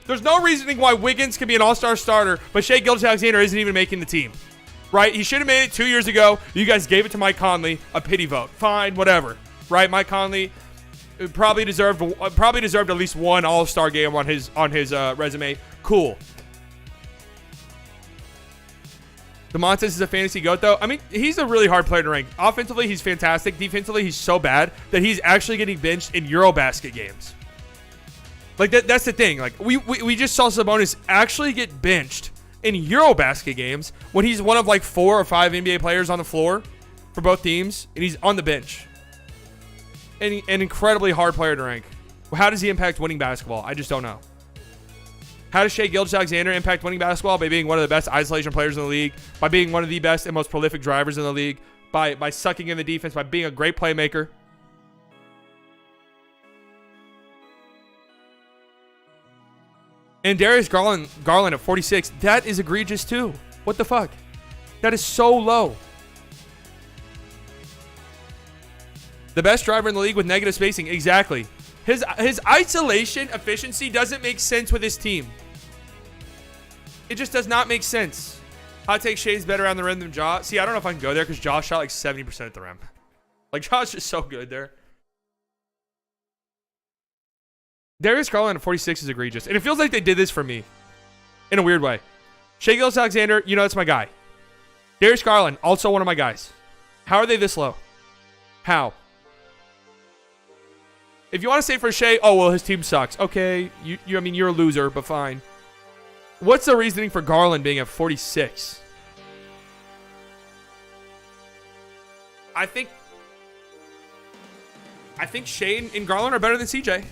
There's no reasoning why Wiggins can be an all-star starter, but Shai Gilgeous-Alexander isn't even making the team. Right? He should have made it 2 years ago. You guys gave it to Mike Conley, a pity vote. Fine, whatever. Right? Mike Conley probably deserved at least one all-star game on his resume. Cool. DeMontis is a fantasy goat, though. I mean, he's a really hard player to rank. Offensively, he's fantastic. Defensively, he's so bad that he's actually getting benched in Eurobasket games. Like, that's the thing. Like, we just saw Sabonis actually get benched in Eurobasket games when he's one of like 4 or 5 NBA players on the floor for both teams, and he's on the bench. And an incredibly hard player to rank. How does he impact winning basketball? I just don't know. How does Shai Gilgeous-Alexander impact winning basketball? By being one of the best isolation players in the league, by being one of the best and most prolific drivers in the league, by sucking in the defense, by being a great playmaker. And Darius Garland at 46, that is egregious too. What the fuck? That is so low. The best driver in the league with negative spacing. Exactly. His isolation efficiency doesn't make sense with his team. It just does not make sense. Hot take, Shai's better around the rim than Ja. See, I don't know if I can go there because Ja shot like 70% at the rim. Like, Ja's just so good there. Darius Garland at 46 is egregious. And it feels like they did this for me. In a weird way. Shai Gilgeous-Alexander, you know that's my guy. Darius Garland, also one of my guys. How are they this low? How? If you want to say for Shai, oh, well, his team sucks. Okay, I mean, you're a loser, but fine. What's the reasoning for Garland being at 46? I think Shai and Garland are better than CJ.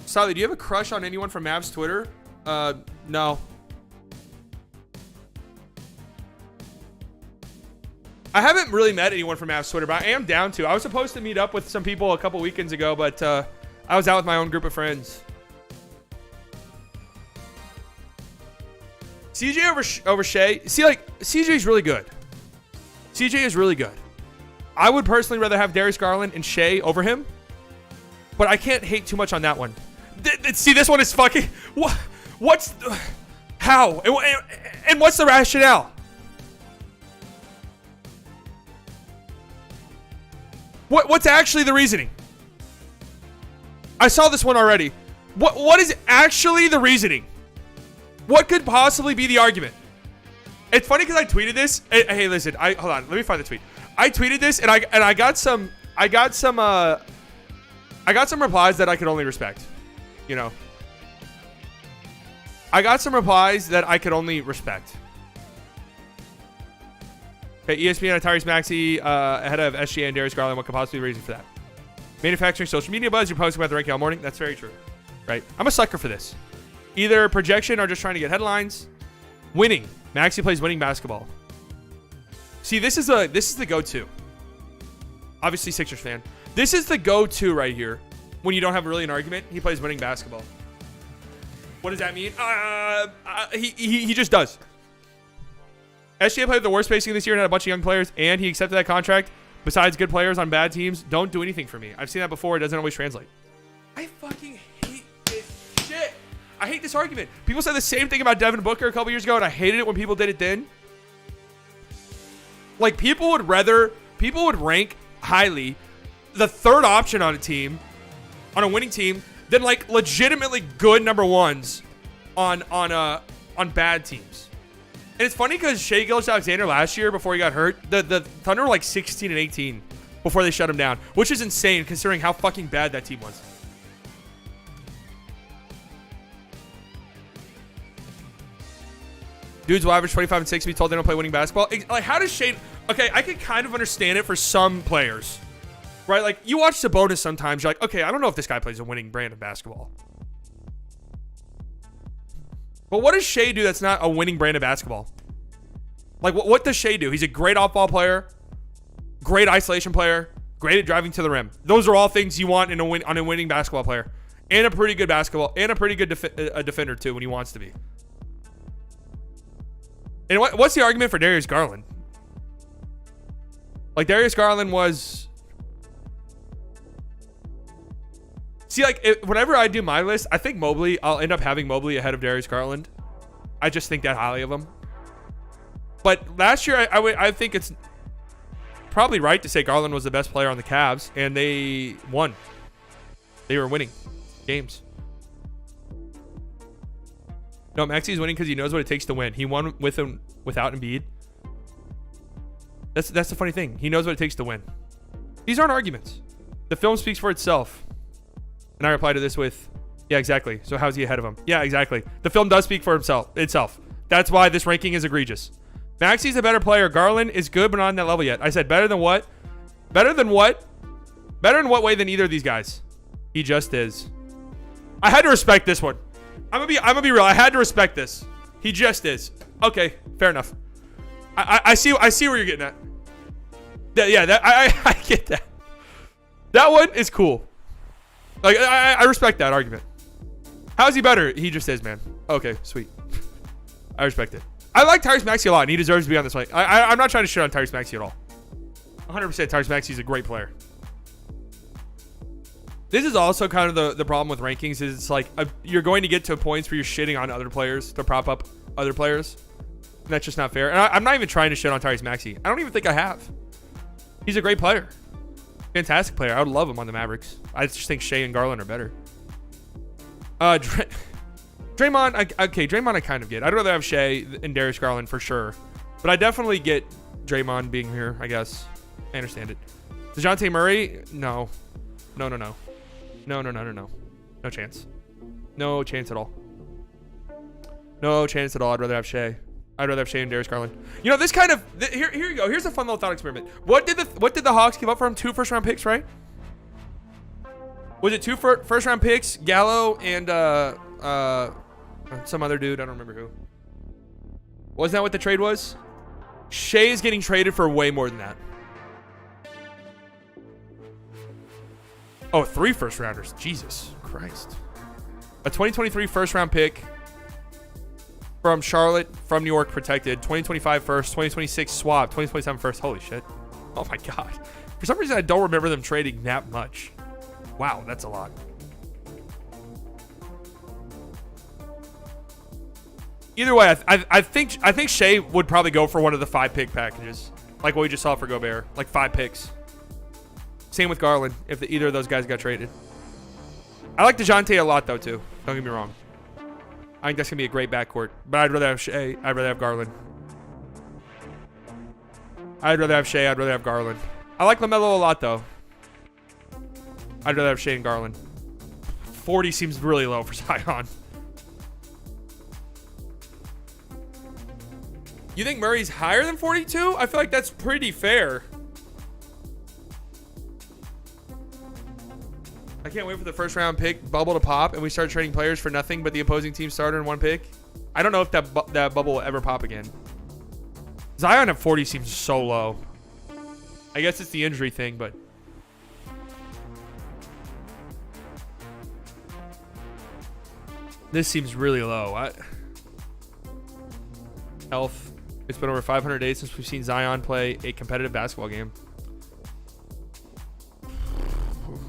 Sally, do you have a crush on anyone from Mavs Twitter? No. I haven't really met anyone from Mavs Twitter, but I am down to. I was supposed to meet up with some people a couple weekends ago, but I was out with my own group of friends. CJ over Shai. See, like, CJ's really good. CJ is really good. I would personally rather have Darius Garland and Shai over him, but I can't hate too much on that one. See, this one is fucking... What's... How? And what's the rationale? What's actually the reasoning? I saw this one already. What is actually the reasoning? What could possibly be the argument? It's funny because I tweeted this. Hey, listen. Hold on. Let me find the tweet. I tweeted this and I got some replies that I could only respect. You know. I got some replies that I could only respect. Okay, ESPN, Tyrese Maxey ahead of SGA and Darius Garland. What could possibly be the reason for that? Manufacturing social media buzz. You're posting about the ranking all morning. That's very true. Right? I'm a sucker for this. Either projection or just trying to get headlines. Winning. Maxey plays winning basketball. See, this is the go-to. Obviously, Sixers fan. This is the go-to right here. When you don't have really an argument, he plays winning basketball. What does that mean? He just does. SGA played the worst spacing this year and had a bunch of young players, and he accepted that contract. Besides good players on bad teams, don't do anything for me. I've seen that before. It doesn't always translate. I fucking hate this shit. I hate this argument. People said the same thing about Devin Booker a couple years ago, and I hated it when people did it then. Like, people would rank highly the third option on a team, on a winning team, than like legitimately good number ones on bad teams. And it's funny because Shai Gilgeous-Alexander last year, before he got hurt, the Thunder were like 16 and 18 before they shut him down, which is insane considering how fucking bad that team was. Dudes will average 25 and 6 be told they don't play winning basketball. Like, how does Shai... Okay, I can kind of understand it for some players. Right? Like, you watch Sabonis sometimes, you're like, okay, I don't know if this guy plays a winning brand of basketball. But what does Shai do that's not a winning brand of basketball? Like, what does Shai do? He's a great off-ball player, great isolation player, great at driving to the rim. Those are all things you want on a winning basketball player. And a pretty good basketball, and a pretty good defender, too, when he wants to be. And what's the argument for Darius Garland? Like, Darius Garland was See, like, whenever I do my list, I think Mobley, I'll end up having Mobley ahead of Darius Garland. I just think that highly of him. But last year, I think it's probably right to say Garland was the best player on the Cavs, and they won. They were winning games. No, Maxi's winning because he knows what it takes to win. He won with him without Embiid. That's the funny thing. He knows what it takes to win. These aren't arguments. The film speaks for itself. And I reply to this with, yeah, exactly. So how's he ahead of him? Yeah, exactly. The film does speak for itself. That's why this ranking is egregious. Maxi's a better player. Garland is good, but not on that level yet. I said better than what? Better than what? Better in what way than either of these guys? He just is. I had to respect this one. I'm gonna be real. I had to respect this. He just is. Okay, fair enough. I see where you're getting at. Yeah, I get that. That one is cool. Like I respect that argument. How is he better? He just is, man. Okay, sweet. I respect it. I like Tyrese Maxey a lot, and he deserves to be on this list. I'm not trying to shit on Tyrese Maxey at all. 100% Tyrese Maxey is a great player. This is also kind of the problem with rankings is it's like you're going to get to points where you're shitting on other players to prop up other players. And that's just not fair. And I'm not even trying to shit on Tyrese Maxey. I don't even think I have. He's a great player. Fantastic player. I would love him on the Mavericks. I just think Shea and Garland are better. Draymond, Draymond I kind of get. I'd rather have Shea and Darius Garland for sure. But I definitely get Draymond being here, I guess. I understand it. DeJounte Murray? No. No. No chance. No chance at all. No chance at all. I'd rather have Shea. I'd rather have Shea and Darius Garland. You know, this kind of... Here you go. Here's a fun little thought experiment. What did the Hawks give up for him? 2 first-round picks, right? Was it 2 first-round picks? Gallo and some other dude. I don't remember who. Wasn't that what the trade was? Shea is getting traded for way more than that. Oh, 3 first-rounders. Jesus Christ. A 2023 first-round pick from Charlotte, from New York, protected. 2025 first, 2026 swap, 2027 first. Holy shit. Oh my God. For some reason, I don't remember them trading that much. Wow, that's a lot. Either way, I think Shea would probably go for one of the 5 pick packages, like what we just saw for Gobert, like 5 picks. Same with Garland, if either of those guys got traded. I like DeJounte a lot, though, too. Don't get me wrong. I think that's going to be a great backcourt. But I'd rather have Shea. I'd rather have Garland. I'd rather have Shea. I'd rather have Garland. I like LaMelo a lot, though. I'd rather have Shea and Garland. 40 seems really low for Zion. You think Murray's higher than 42? I feel like that's pretty fair. I can't wait for the first round pick bubble to pop and we start trading players for nothing but the opposing team starter in 1 pick. I don't know if that bubble will ever pop again. Zion at 40 seems so low. I guess it's the injury thing, but... This seems really low. Health. It's been over 500 days since we've seen Zion play a competitive basketball game.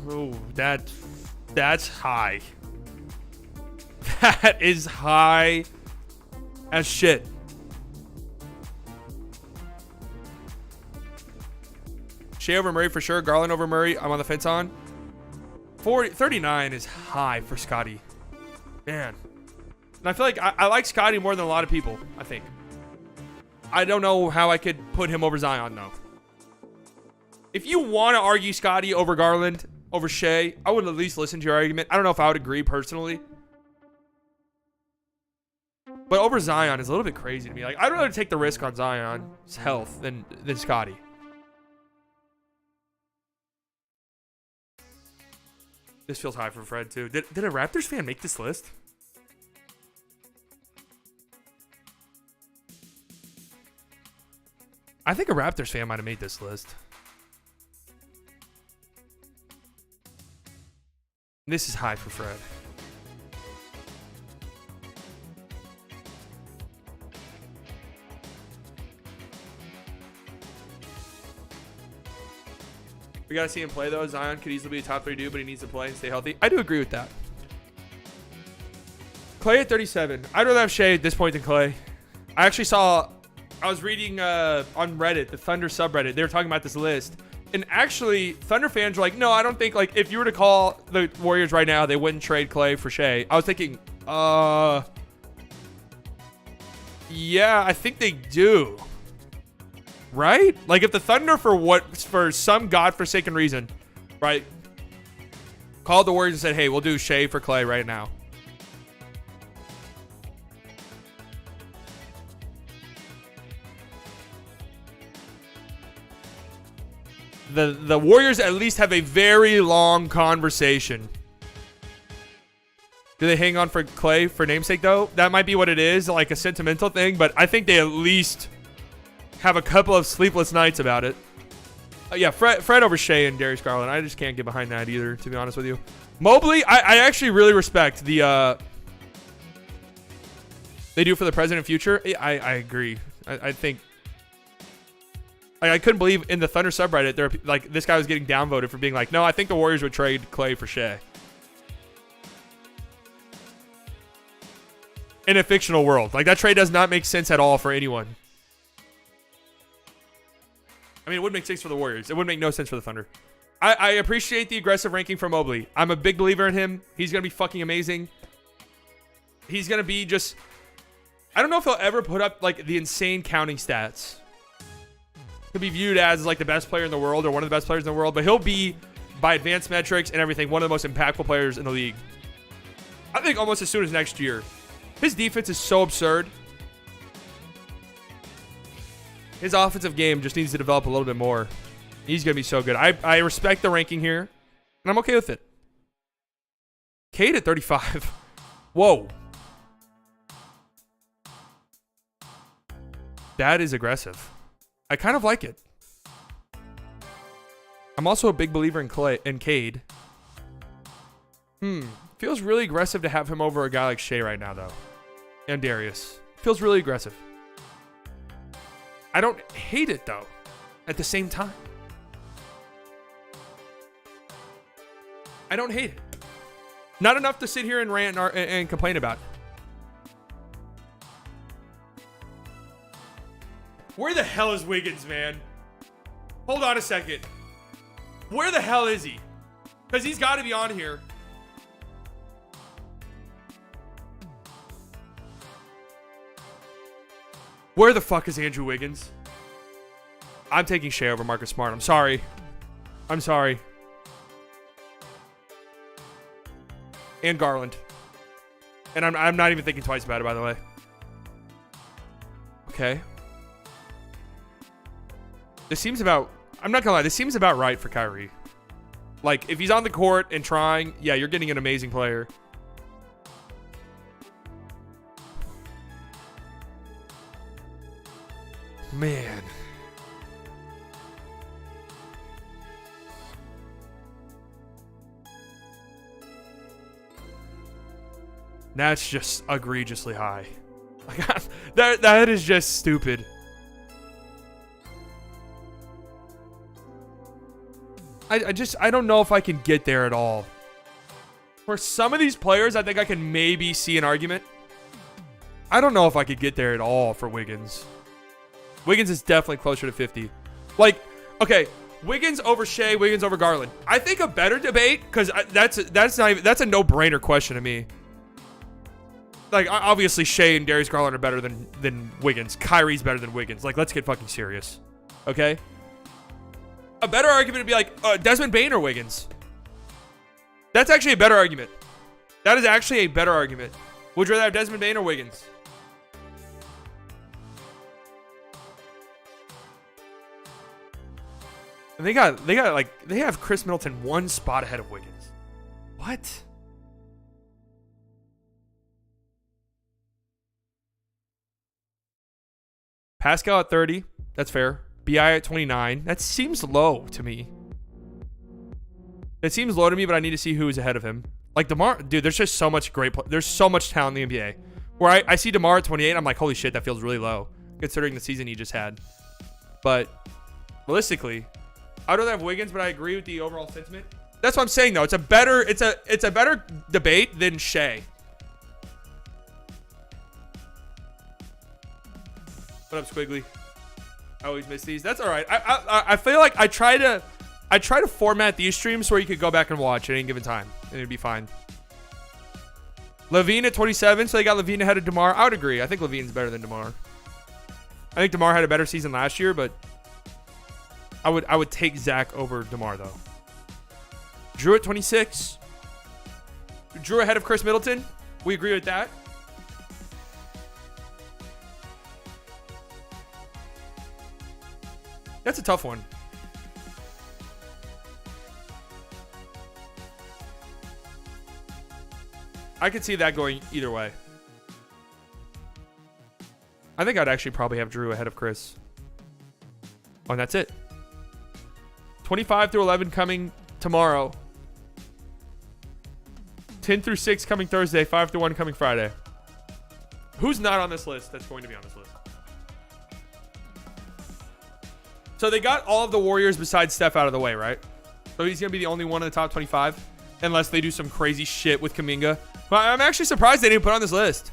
Oh, that's high. That is high as shit. Shea over Murray for sure. Garland over Murray. I'm on the fence on. 39 is high for Scotty. Man. And I feel like I like Scotty more than a lot of people, I think. I don't know how I could put him over Zion, though. If you want to argue Scotty over Garland, over Shea, I would at least listen to your argument. I don't know if I would agree personally. But over Zion is a little bit crazy to me. Like, I'd rather take the risk on Zion's health than Scotty. This feels high for Fred, too. Did a Raptors fan make this list? I think a Raptors fan might have made this list. This is high for Fred. We got to see him play, though. Zion could easily be a top 3 dude, but he needs to play and stay healthy. I do agree with that. Clay at 37. I'd rather have Shea at this point than Clay. I was reading on Reddit, the Thunder subreddit. They were talking about this list. And actually, Thunder fans were like, no, I don't think, like, if you were to call the Warriors right now, they wouldn't trade Clay for Shea. I was thinking, yeah, I think they do. Right? Like, if the Thunder, for some godforsaken reason, right, called the Warriors and said, hey, we'll do Shea for Clay right now. The Warriors at least have a very long conversation. Do they hang on for Clay for namesake, though? That might be what it is, like a sentimental thing, but I think they at least have a couple of sleepless nights about it. Yeah, Fred over Shea and Darius Garland. I just can't get behind that either, to be honest with you. Mobley, I actually really respect the they do for the present and future. I agree. I think I couldn't believe in the Thunder subreddit there, like, this guy was getting downvoted for being like, no, I think the Warriors would trade Clay for Shea. In a fictional world. Like, that trade does not make sense at all for anyone. I mean, it would make sense for the Warriors. It would make no sense for the Thunder. I appreciate the aggressive ranking from Mobley. I'm a big believer in him. He's going to be fucking amazing. He's going to be just... I don't know if he'll ever put up, like, the insane counting stats. He'll be viewed as, like, the best player in the world or one of the best players in the world, but he'll be, by advanced metrics and everything, one of the most impactful players in the league. I think almost as soon as next year. His defense is so absurd. His offensive game just needs to develop a little bit more. He's going to be so good. I respect the ranking here, and I'm okay with it. Cade at 35. Whoa. That is aggressive. I kind of like it. I'm also a big believer in Cade. Feels really aggressive to have him over a guy like Shea right now, though. And Darius. Feels really aggressive. I don't hate it, though, at the same time. I don't hate it. Not enough to sit here and rant and complain about it. Where the hell is Wiggins, man? Hold on a second. Where the hell is he? Because he's got to be on here. Where the fuck is Andrew Wiggins? I'm taking Shea over Marcus Smart. I'm sorry. I'm sorry. And Garland. And I'm not even thinking twice about it, by the way. Okay. This seems about... I'm not gonna lie. This seems about right for Kyrie. Like, if he's on the court and trying, yeah, you're getting an amazing player. Man. That's just egregiously high. Like, that is just stupid. I don't know if I can get there at all. For some of these players, I think I can maybe see an argument. I don't know if I could get there at all for Wiggins. Wiggins is definitely closer to 50. Like, okay, Wiggins over Shea, Wiggins over Garland. I think a better debate, because that's a no-brainer question to me. Like, obviously Shea and Darius Garland are better than Wiggins. Kyrie's better than Wiggins. Like, let's get fucking serious. Okay? A better argument would be like Desmond Bane or Wiggins. That's actually a better argument. That is actually a better argument. Would you rather have Desmond Bane or Wiggins? And they have Chris Middleton one spot ahead of Wiggins. What? Pascal at 30. That's fair. BI at 29. That seems low to me. It seems low to me, but I need to see who's ahead of him. Like DeMar, dude, there's just so much there's so much talent in the NBA. Where I see DeMar at 28, I'm like, holy shit, that feels really low, considering the season he just had. But realistically, I don't have Wiggins, but I agree with the overall sentiment. That's what I'm saying, though. It's a better debate than Shea. What up, Squiggly? I always miss these. That's all right. I feel like I try to format these streams where you could go back and watch at any given time, and it'd be fine. Levine at 27, so they got Levine ahead of DeMar. I would agree. I think Levine's better than DeMar. I think DeMar had a better season last year, but I would take Zach over DeMar, though. Drew at 26. Drew ahead of Chris Middleton. We agree with that. That's a tough one. I could see that going either way. I think I'd actually probably have Drew ahead of Chris. Oh, and that's it. 25 through 11 coming tomorrow. 10 through 6 coming Thursday. 5 through 1 coming Friday. Who's not on this list that's going to be on this list? So they got all of the Warriors besides Steph out of the way, right? So he's going to be the only one in the top 25. Unless they do some crazy shit with Kuminga. But I'm actually surprised they didn't put on this list.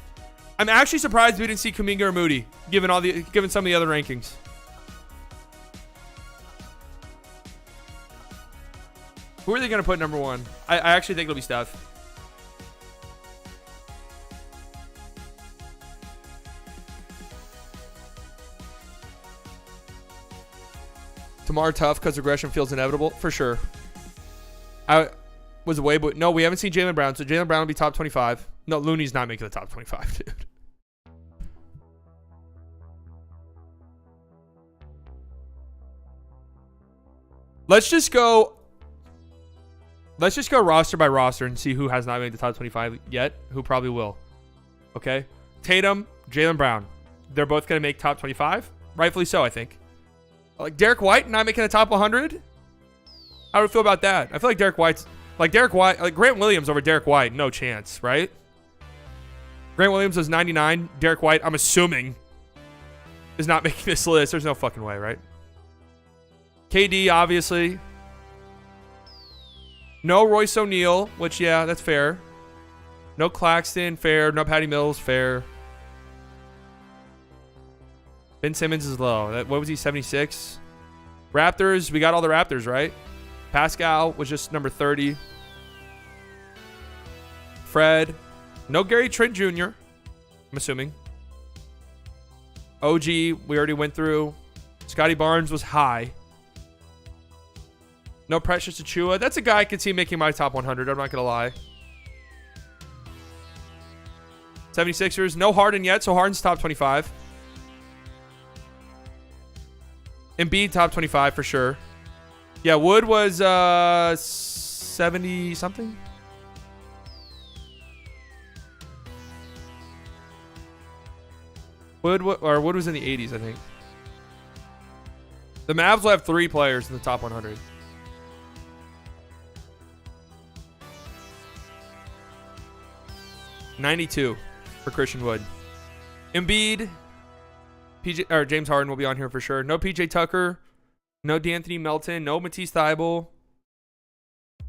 I'm actually surprised we didn't see Kuminga or Moody, given some of the other rankings. Who are they going to put number one? I actually think it'll be Steph. Tomorrow tough because regression feels inevitable. For sure. I was away, but no, we haven't seen Jaylen Brown. So Jaylen Brown will be top 25. No, Looney's not making the top 25, dude. Let's just go roster by roster and see who has not made the top 25 yet, who probably will. Okay? Tatum, Jaylen Brown. They're both going to make top 25. Rightfully so, I think. Like Derek White not making the top 100? How do you feel about that? I feel like Derek White's... Like Grant Williams over Derek White, no chance, right? Grant Williams was 99. Derek White, I'm assuming, is not making this list. There's no fucking way, right? KD, obviously. No Royce O'Neal, which, yeah, that's fair. No Claxton, fair. No Patty Mills, fair. Ben Simmons is low. What was he, 76? Raptors, we got all the Raptors, right? Pascal was just number 30. Fred. No Gary Trent Jr., I'm assuming. OG, we already went through. Scotty Barnes was high. No Precious Achua. That's a guy I could see making my top 100. I'm not going to lie. 76ers. No Harden yet, so Harden's top 25. Embiid top 25 for sure. Yeah, Wood was 70-something. Wood was in the 80s, I think. The Mavs will have 3 players in the top 100. $92 for Christian Wood. Embiid, James Harden will be on here for sure. No PJ Tucker. No D'Anthony Melton. No Matisse Thybulle.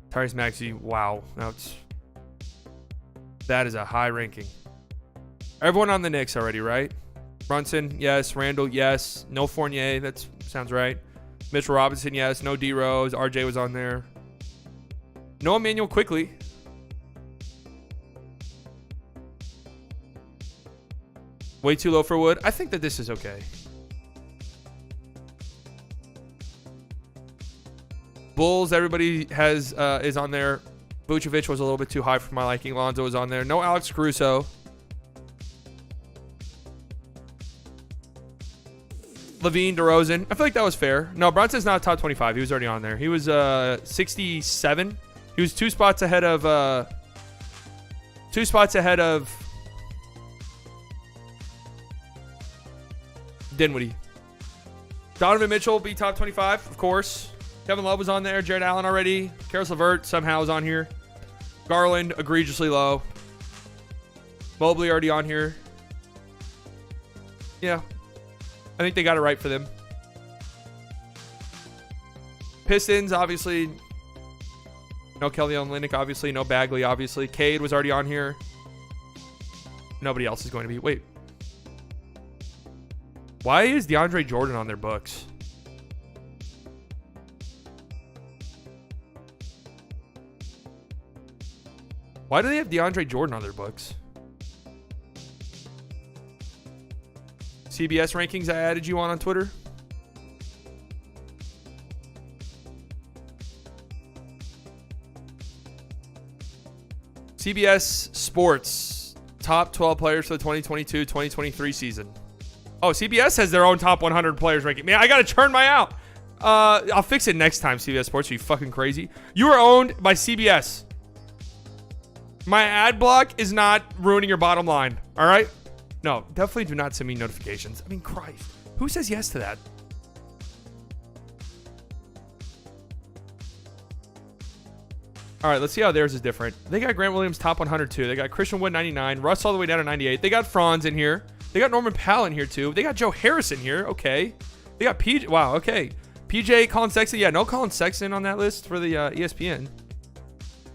Tyrese Maxey. Wow. That is a high ranking. Everyone on the Knicks already, right? Brunson, yes. Randall, yes. No Fournier. That sounds right. Mitchell Robinson, yes. No D Rose. RJ was on there. No Emmanuel Quickly. Way too low for Wood. I think that this is okay. Bulls, everybody is on there. Vucevic was a little bit too high for my liking. Lonzo was on there. No Alex Caruso. Levine, DeRozan. I feel like that was fair. No, Brunson's not top 25. He was already on there. He was 67. He was 2 spots ahead of Dinwiddie. Donovan Mitchell will be top 25, of course. Kevin Love was on there. Jared Allen already. Karis LeVert somehow is on here. Garland, egregiously low. Mobley already on here. Yeah. I think they got it right for them. Pistons, obviously. No Kelly Olynyk, obviously. No Bagley, obviously. Cade was already on here. Nobody else is going to be. Wait. Why is DeAndre Jordan on their books? Why do they have DeAndre Jordan on their books? CBS rankings I added you on Twitter. CBS Sports top 12 players for the 2022-2023 season. Oh, CBS has their own top 100 players ranking. Man, I got to churn my out. I'll fix it next time, CBS Sports. Are you fucking crazy? You are owned by CBS. My ad block is not ruining your bottom line. All right? No, definitely do not send me notifications. I mean, Christ. Who says yes to that? All right, let's see how theirs is different. They got Grant Williams top 100 too. They got Christian Wood 99. Russ all the way down to 98. They got Franz in here. They got Norman Powell in here too. They got Joe Harris in here. Okay. They got PJ. Wow. Okay. PJ, Colin Sexton. Yeah, no Colin Sexton on that list for the ESPN.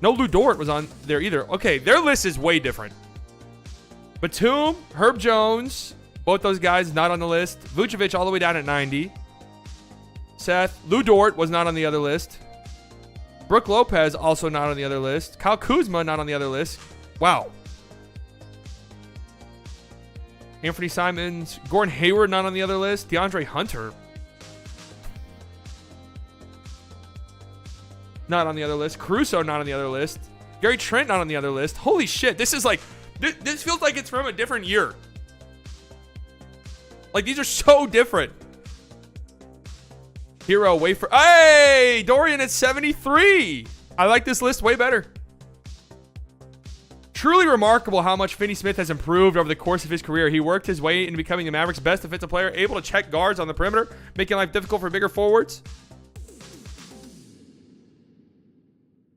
No Lou Dort was on there either. Okay, their list is way different. Batum, Herb Jones, both those guys not on the list. Vucevic all the way down at 90. Seth, Lou Dort was not on the other list. Brooke Lopez also not on the other list. Kyle Kuzma not on the other list. Wow. Anthony Simons, Gordon Hayward not on the other list. DeAndre Hunter not on the other list. Caruso not on the other list. Gary Trent not on the other list. Holy shit, this is like, this feels like it's from a different year. Like, these are so different. Hero, wait for, hey, Dorian at 73. I like this list way better. Truly remarkable how much Finney Smith has improved over the course of his career. He worked his way into becoming the Mavericks' best defensive player, able to check guards on the perimeter, making life difficult for bigger forwards,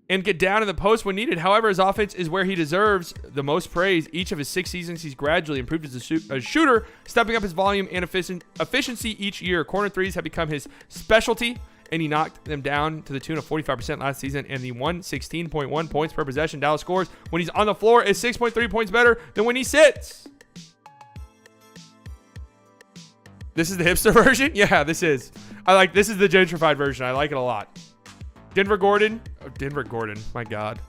and get down in the post when needed. However, his offense is where he deserves the most praise. Each of his 6 seasons, he's gradually improved as a shooter, stepping up his volume and efficiency each year. Corner threes have become his specialty, and he knocked them down to the tune of 45% last season. And the 116.1 points per possession Dallas scores when he's on the floor is 6.3 points better than when he sits. This is the hipster version? Yeah, this is. This is the gentrified version. I like it a lot. Denver Gordon, my God.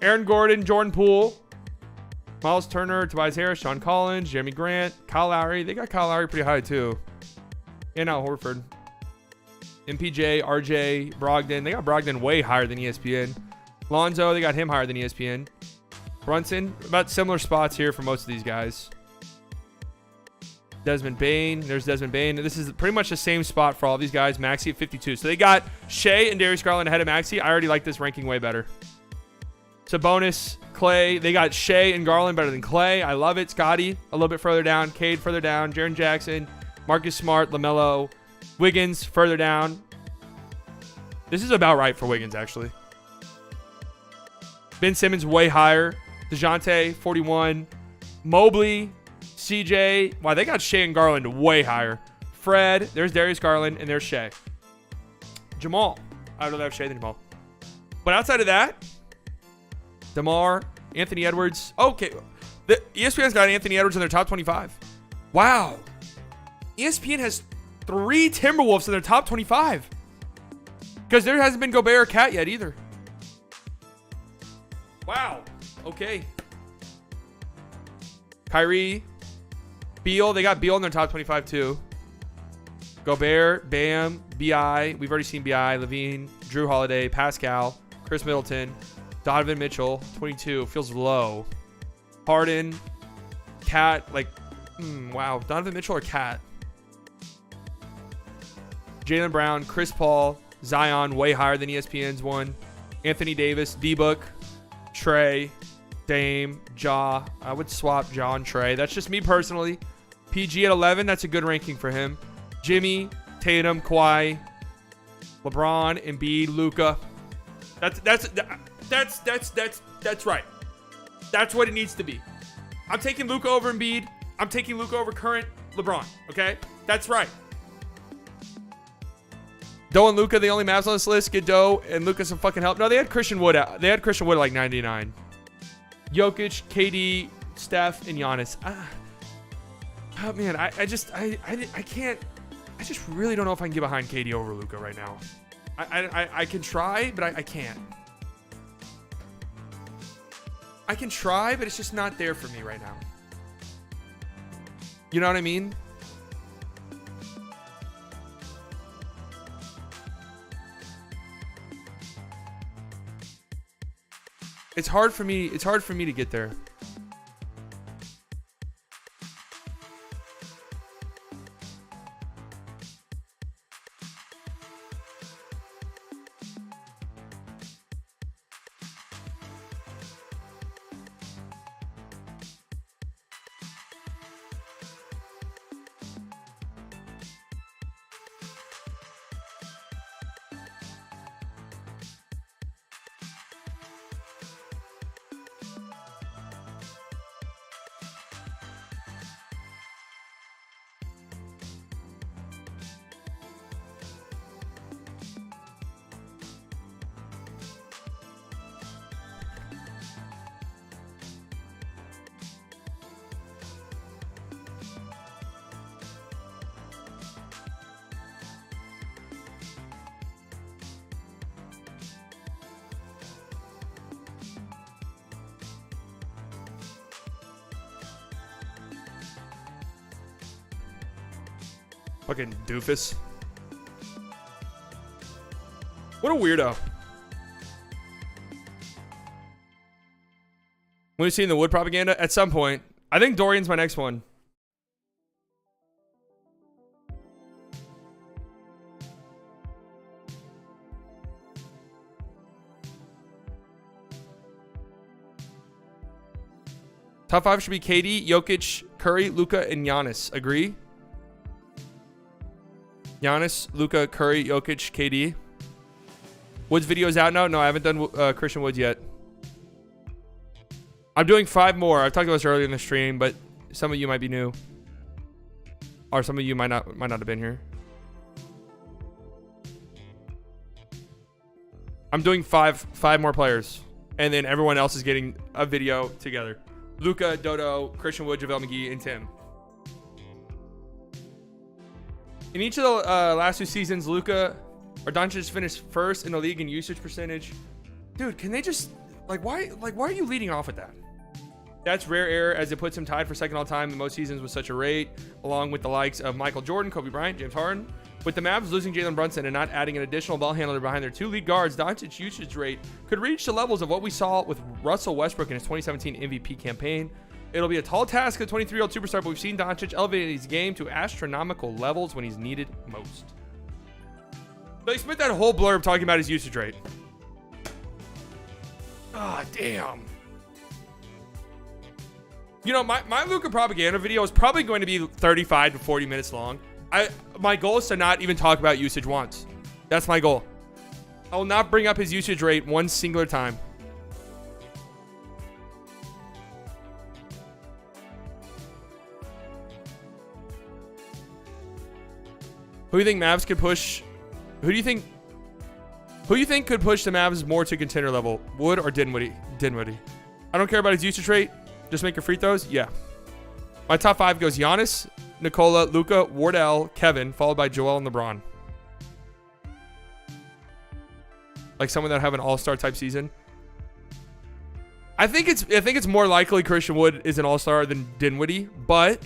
Aaron Gordon, Jordan Poole, Miles Turner, Tobias Harris, Sean Collins, Jeremy Grant, Kyle Lowry. They got Kyle Lowry pretty high too. And Al Horford. MPJ, RJ, Brogdon. They got Brogdon way higher than ESPN. Lonzo, they got him higher than ESPN. Brunson, about similar spots here for most of these guys. Desmond Bane. There's Desmond Bane. This is pretty much the same spot for all these guys. Maxey at 52. So they got Shea and Darius Garland ahead of Maxey. I already like this ranking way better. Sabonis, Clay. They got Shea and Garland better than Clay. I love it. Scotty a little bit further down. Cade further down. Jaren Jackson, Marcus Smart, LaMelo, Wiggins further down. This is about right for Wiggins, actually. Ben Simmons way higher. DeJounte, 41. Mobley, CJ. Wow, they got Shea and Garland way higher. Fred, there's Darius Garland, and there's Shea. Jamal. I'd rather have Shea than Jamal. But outside of that, DeMar, Anthony Edwards. Okay, the ESPN's got Anthony Edwards in their top 25. Wow. ESPN has 3 Timberwolves in their top 25. Because there hasn't been Gobert or Cat yet either. Wow. Okay. Kyrie, Beal. They got Beal in their top 25 too. Gobert, Bam, B.I. We've already seen B.I. Levine, Drew Holiday, Pascal, Chris Middleton, Donovan Mitchell, 22. Feels low. Harden, Cat. Wow. Donovan Mitchell or Cat? Jaylen Brown, Chris Paul, Zion, way higher than ESPN's one. Anthony Davis, D-Book, Trey, Dame, Ja. I would swap Ja and Trey. That's just me personally. PG at 11. That's a good ranking for him. Jimmy, Tatum, Kawhi, LeBron, Embiid, Luka. That's right. That's what it needs to be. I'm taking Luka over Embiid. I'm taking Luka over current LeBron. Okay, that's right. Doe and Luka, the only Mavs on this list. Get Doe and Luka some fucking help. No, they had Christian Wood out. They had Christian Wood at like 99. Jokic, KD, Steph, and Giannis. Oh man, I can't. I just really don't know if I can get behind KD over Luka right now. I can try, but I can't. I can try, but it's just not there for me right now. You know what I mean? It's hard for me to get there. Fucking doofus. What a weirdo. When you seen the Wood propaganda? At some point. I think Dorian's my next one. Top 5 should be KD, Jokic, Curry, Luka, and Giannis. Agree? Giannis, Luka, Curry, Jokic, KD. Woods video is out now? No, I haven't done Christian Woods yet. I'm doing 5 more. I talked about this earlier in the stream, but some of you might be new. Or some of you might not have been here. I'm doing five more players. And then everyone else is getting a video together. Luka, Dodo, Christian Wood, JaVale McGee, and Tim. In each of the last 2 seasons, Luka or Doncic finished first in the league in usage percentage. Dude, can they just why are you leading off with that? That's rare air, as it puts him tied for second all time in most seasons with such a rate, along with the likes of Michael Jordan, Kobe Bryant, James Harden. With the Mavs losing Jalen Brunson and not adding an additional ball handler behind their 2 lead guards, Doncic's usage rate could reach the levels of what we saw with Russell Westbrook in his 2017 MVP campaign. It'll be a tall task of the 23-year-old superstar, but we've seen Doncic elevate his game to astronomical levels when he's needed most. So he spent that whole blurb talking about his usage rate. Ah, damn. You know, my Luka propaganda video is probably going to be 35 to 40 minutes long. My goal is to not even talk about usage once. That's my goal. I will not bring up his usage rate one singular time. Who do you think Mavs could push? Who do you think could push the Mavs more to contender level? Wood or Dinwiddie? Dinwiddie. I don't care about his usage rate. Just make your free throws. Yeah. My top 5 goes Giannis, Nikola, Luka, Wardell, Kevin, followed by Joel and LeBron. Like someone that have an all-star type season. I think it's more likely Christian Wood is an all-star than Dinwiddie, but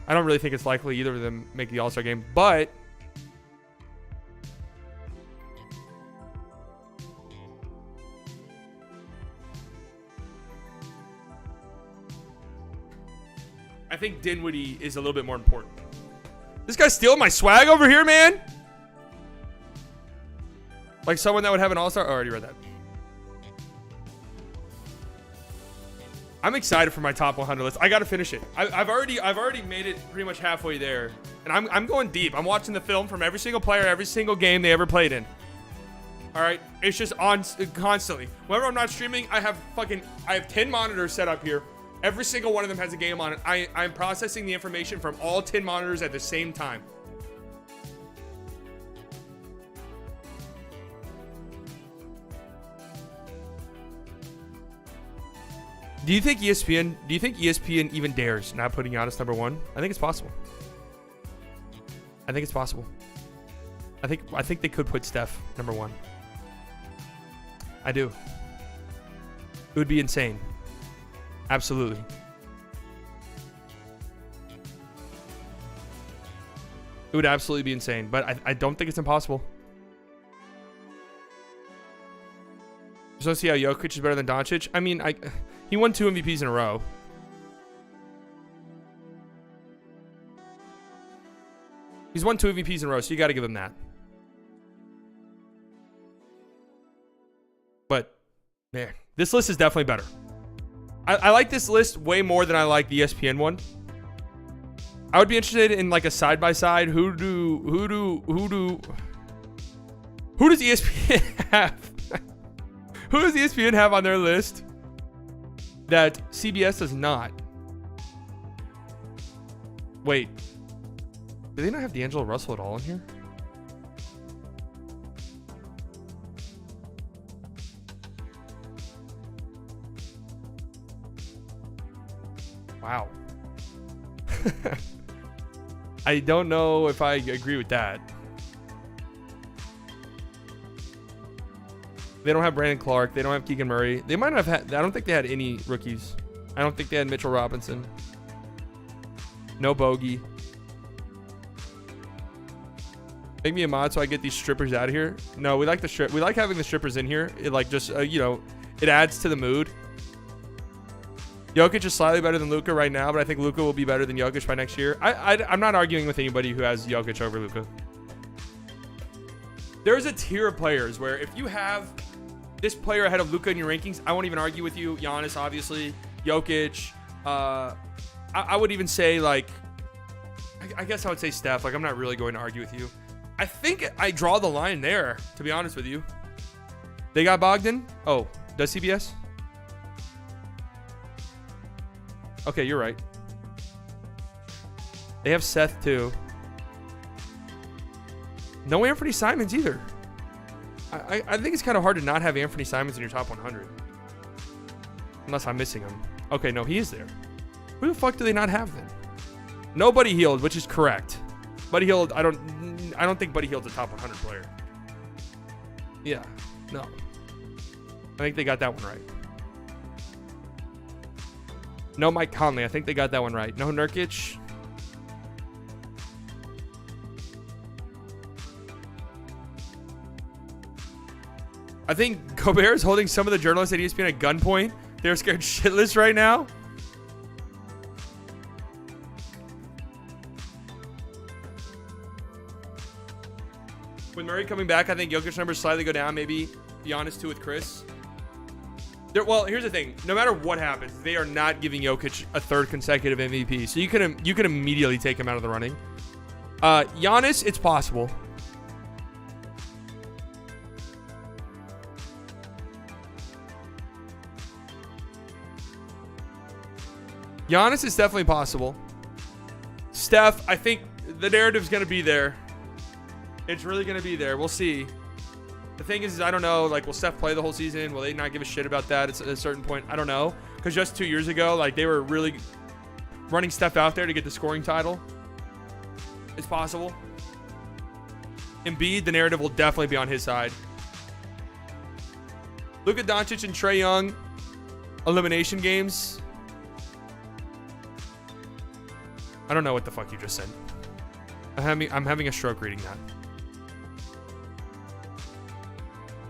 I don't really think it's likely either of them make the all-star game. But I think Dinwiddie is a little bit more important. This guy's stealing my swag over here, man. Like someone that would have an all-star. Oh, I already read that. I'm excited for my top 100 list. I got to finish it. I've already made it pretty much halfway there, and I'm going deep. I'm watching the film from every single player, every single game they ever played in. All right, it's just on constantly. Whenever I'm not streaming, I have 10 monitors set up here. Every single one of them has a game on it. I'm processing the information from all 10 monitors at the same time. Do you think ESPN even dares not putting Giannis number 1? I think it's possible. I think it's possible. I think they could put Steph number 1. I do. It would be insane. Absolutely. It would absolutely be insane, but I don't think it's impossible. Just want to see how Jokic is better than Doncic. I mean, he won 2 MVPs in a row. He's won 2 MVPs in a row, so you got to give him that. But, man, this list is definitely better. I like this list way more than I like the ESPN one. I would be interested in like a side-by-side. Who does ESPN have? Who does ESPN have on their list that CBS does not? Wait. Do they not have D'Angelo Russell at all in here? Wow. I don't know if I agree with that. They don't have Brandon Clark. They don't have Keegan Murray. They might have had... I don't think they had any rookies. I don't think they had Mitchell Robinson. No Bogey. Make me a mod so I get these strippers out of here. No, we like the strip. We like having the strippers in here. It like just, you know, it adds to the mood. Jokic is slightly better than Luka right now, but I think Luka will be better than Jokic by next year. I'm not arguing with anybody who has Jokic over Luka. There's a tier of players where if you have this player ahead of Luka in your rankings, I won't even argue with you. Giannis, obviously. Jokic. I would even say, like, I guess I would say Steph. Like, I'm not really going to argue with you. I think I draw the line there, to be honest with you. They got Bogdan. Oh, does CBS? Okay, you're right. They have Seth, too. No Anthony Simons either. I think it's kind of hard to not have Anthony Simons in your top 100. Unless I'm missing him. Okay, no, he is there. Who the fuck do they not have then? No Buddy Hield, which is correct. Buddy Hield, I don't think Buddy Hield's a top 100 player. Yeah, no. I think they got that one right. No Mike Conley. I think they got that one right. No Nurkic. I think Gobert is holding some of the journalists at ESPN at gunpoint. They're scared shitless right now. With Murray coming back, I think Jokic's numbers slightly go down. Maybe be honest too with Chris. Well, here's the thing. No matter what happens, they are not giving Jokic a 3rd consecutive MVP. So you can immediately take him out of the running. Giannis, it's possible. Giannis is definitely possible. Steph, I think the narrative's going to be there. It's really going to be there. We'll see. The thing is I don't know, like, will Steph play the whole season? Will they not give a shit about that at a certain point? I don't know. Because just 2 years ago, like, they were really running Steph out there to get the scoring title. It's possible. Embiid, the narrative will definitely be on his side. Luka Doncic and Trae Young, elimination games. I don't know what the fuck you just said. I'm having a stroke reading that.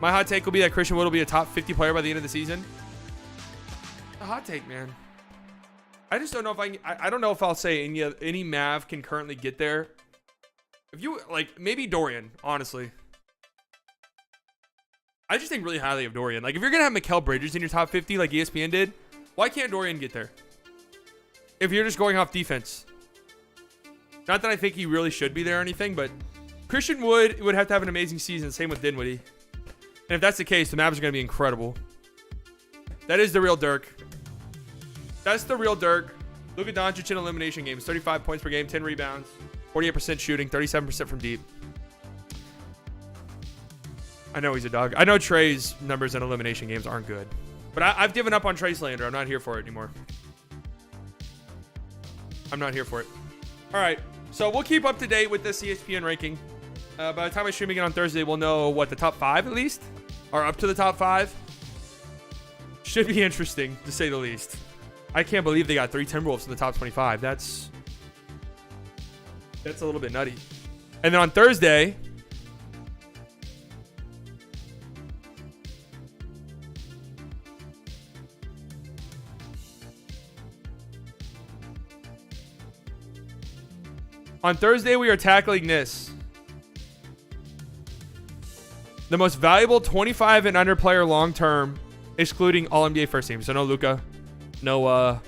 My hot take will be that Christian Wood will be a top 50 player by the end of the season. A hot take, man. I just don't know if I don't know if I'll say any Mav can currently get there. If you like, maybe Dorian, honestly. I just think really highly of Dorian. Like, if you're gonna have Mikal Bridges in your top 50 like ESPN did, why can't Dorian get there? If you're just going off defense. Not that I think he really should be there or anything, but Christian Wood would have to have an amazing season. Same with Dinwiddie. And if that's the case, the Mavs are going to be incredible. That is the real Dirk. That's the real Dirk. Luka Doncic in elimination games. 35 points per game, 10 rebounds, 48% shooting, 37% from deep. I know he's a dog. I know Trey's numbers in elimination games aren't good. But I've given up on Trace Lander. I'm not here for it anymore. I'm not here for it. All right. So we'll keep up to date with this ESPN ranking. By the time I stream again on Thursday, we'll know what the top 5 at least are up to the top 5. Should be interesting to say the least. I can't believe they got 3 Timberwolves in the top 25. That's a little bit nutty. And then on Thursday, we are tackling this. The most valuable 25 and under player long term, excluding all NBA first team. So no Luka, no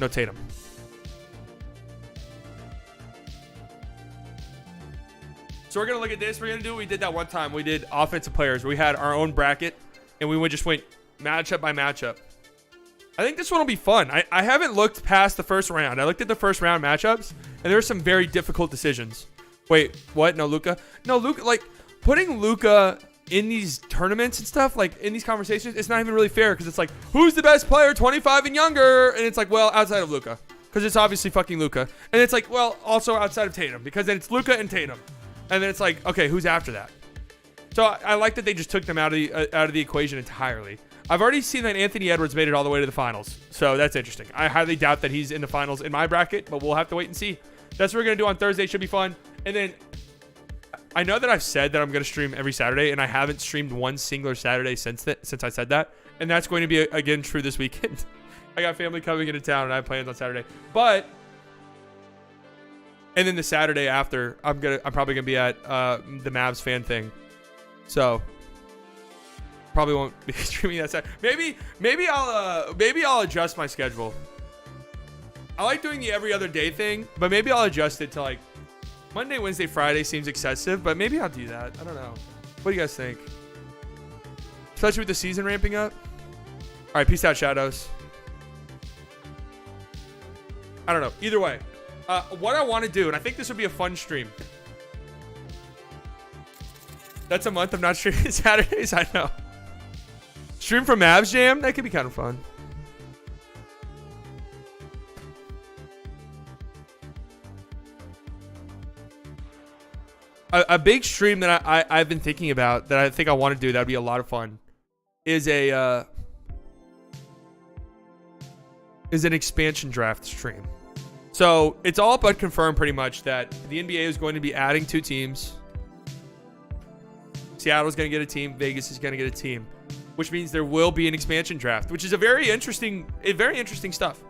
Tatum. So we're gonna look at this. We're gonna do what we did that one time. We did offensive players. We had our own bracket, and we just went matchup by matchup. I think this one will be fun. I haven't looked past the first round. I looked at the first round matchups, and there were some very difficult decisions. Wait, what? No Luka? No Luka. Like putting Luka in these tournaments and stuff, like in these conversations, it's not even really fair because it's like, who's the best player, 25 and younger? And it's like, well, outside of Luka, because it's obviously fucking Luka. And it's like, well, also outside of Tatum, because then it's Luka and Tatum. And then it's like, okay, who's after that? So I like that they just took them out of the equation entirely. I've already seen that Anthony Edwards made it all the way to the finals. So that's interesting. I highly doubt that he's in the finals in my bracket, but we'll have to wait and see. That's what we're going to do on Thursday. Should be fun. And then I know that I've said that I'm going to stream every Saturday, and I haven't streamed one singular Saturday since I said that. And that's going to be, again, true this weekend. I got family coming into town, and I have plans on Saturday. And then the Saturday after, I'm probably gonna be at the Mavs fan thing, so probably won't be streaming that Saturday. Maybe I'll adjust my schedule. I like doing the every other day thing, but maybe I'll adjust it to like Monday, Wednesday, Friday seems excessive, but maybe I'll do that. I don't know. What do you guys think? Especially with the season ramping up. All right, peace out, Shadows. I don't know. Either way. What I want to do, and I think this would be a fun stream. That's a month of not streaming Saturdays. I know. Stream from Mavs Jam? That could be kind of fun. A big stream that I've been thinking about that I think I want to do that would be a lot of fun is an expansion draft stream. So it's all but confirmed pretty much that the NBA is going to be adding 2 teams. Seattle's going to get a team. Vegas is going to get a team, which means there will be an expansion draft, which is very interesting stuff.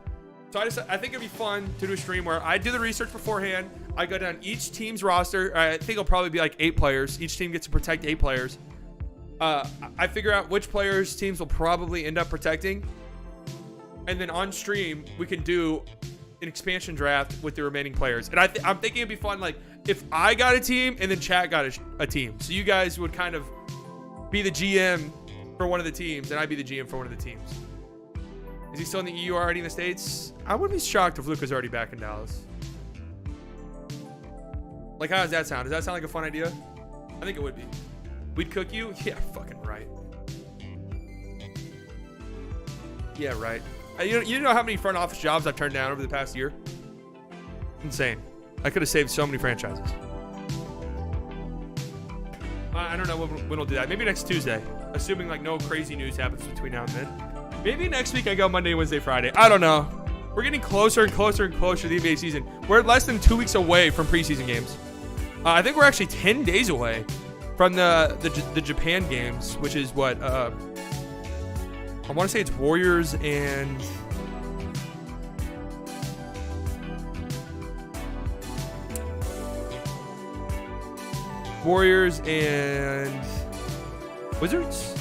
So I think it'd be fun to do a stream where I do the research beforehand. I go down each team's roster. I think it'll probably be like 8 players. Each team gets to protect 8 players. I figure out which players teams will probably end up protecting. And then on stream, we can do an expansion draft with the remaining players. And I'm thinking it'd be fun, like, if I got a team and then chat got a team. So you guys would kind of be the GM for one of the teams, and I'd be the GM for one of the teams. Is he still in the EU, already in the States? I wouldn't be shocked if Luka's already back in Dallas. Like, how does that sound? Does that sound like a fun idea? I think it would be. We'd cook you? Yeah, fucking right. Yeah, right. You know how many front office jobs I've turned down over the past year? Insane. I could have saved so many franchises. I don't know when we'll do that. Maybe next Tuesday, assuming like no crazy news happens between now and then. Maybe next week I go Monday, Wednesday, Friday. I don't know. We're getting closer and closer and closer to the NBA season. We're less than 2 weeks away from preseason games. I think we're actually 10 days away from the Japan games, which is what I want to say it's Warriors and Wizards.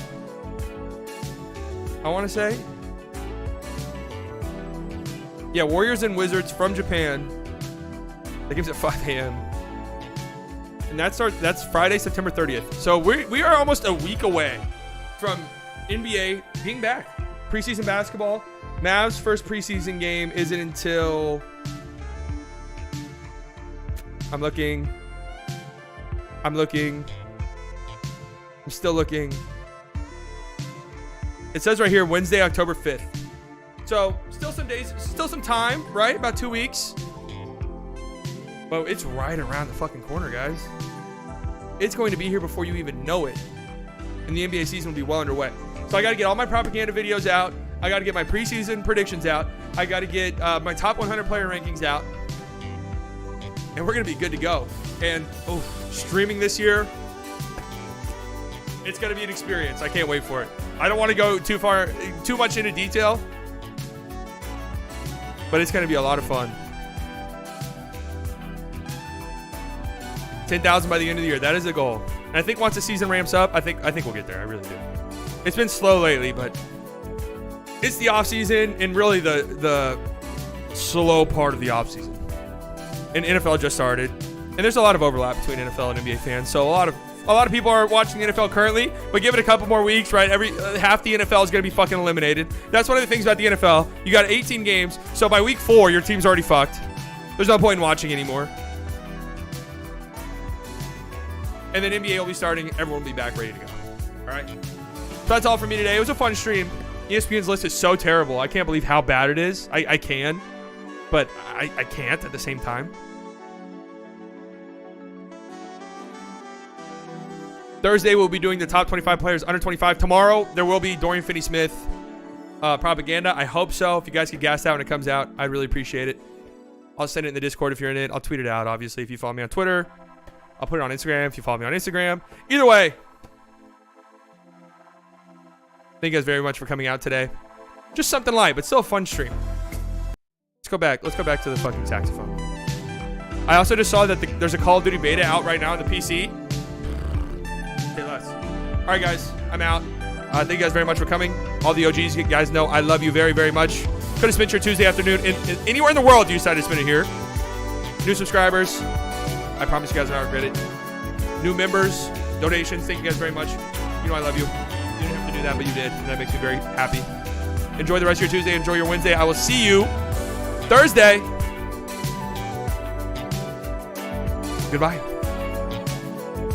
I want to say, yeah, Warriors and Wizards from Japan. That game's at 5 a.m. and that's Friday, September 30th. So we are almost a week away from NBA being back. Preseason basketball. Mavs' first preseason game isn't until... I'm looking. I'm still looking. It says right here, Wednesday, October 5th. So still some days, still some time, right? About 2 weeks. But it's right around the fucking corner, guys. It's going to be here before you even know it. And the NBA season will be well underway. So I got to get all my propaganda videos out. I got to get my preseason predictions out. I got to get my top 100 player rankings out. And we're going to be good to go. And streaming this year, it's going to be an experience. I can't wait for it. I don't want to go too much into detail, but it's going to be a lot of fun. 10,000 by the end of the year. That is the goal. And I think once the season ramps up, I think we'll get there. I really do. It's been slow lately, but it's the off season and really the slow part of the off season. And NFL just started, and there's a lot of overlap between NFL and NBA fans. So a lot of people are watching the NFL currently, but give it a couple more weeks, right? Half the NFL is going to be fucking eliminated. That's one of the things about the NFL. You got 18 games, so by week 4, your team's already fucked. There's no point in watching anymore. And then NBA will be starting. Everyone will be back ready to go. All right. So that's all for me today. It was a fun stream. ESPN's list is so terrible. I can't believe how bad it is. I can, but I can't at the same time. Thursday, we'll be doing the top 25 players under 25. Tomorrow, there will be Dorian Finney-Smith propaganda. I hope so. If you guys could gas that when it comes out, I'd really appreciate it. I'll send it in the Discord if you're in it. I'll tweet it out, obviously, if you follow me on Twitter. I'll put it on Instagram if you follow me on Instagram. Either way, thank you guys very much for coming out today. Just something light, but still a fun stream. Let's go back to the fucking saxophone. I also just saw that there's a Call of Duty beta out right now on the PC. Say less. All right, guys, I'm out. Thank you guys very much for coming. All the OGs, you guys know I love you very, very much. Could have spent your Tuesday afternoon anywhere in the world. You decided to spend it here. New subscribers, I promise you guys are not regret it. New members, donations, thank you guys very much. You know I love you. You didn't have to do that, but you did, and that makes me very happy. Enjoy the rest of your Tuesday. Enjoy your Wednesday. I will see you Thursday. Goodbye.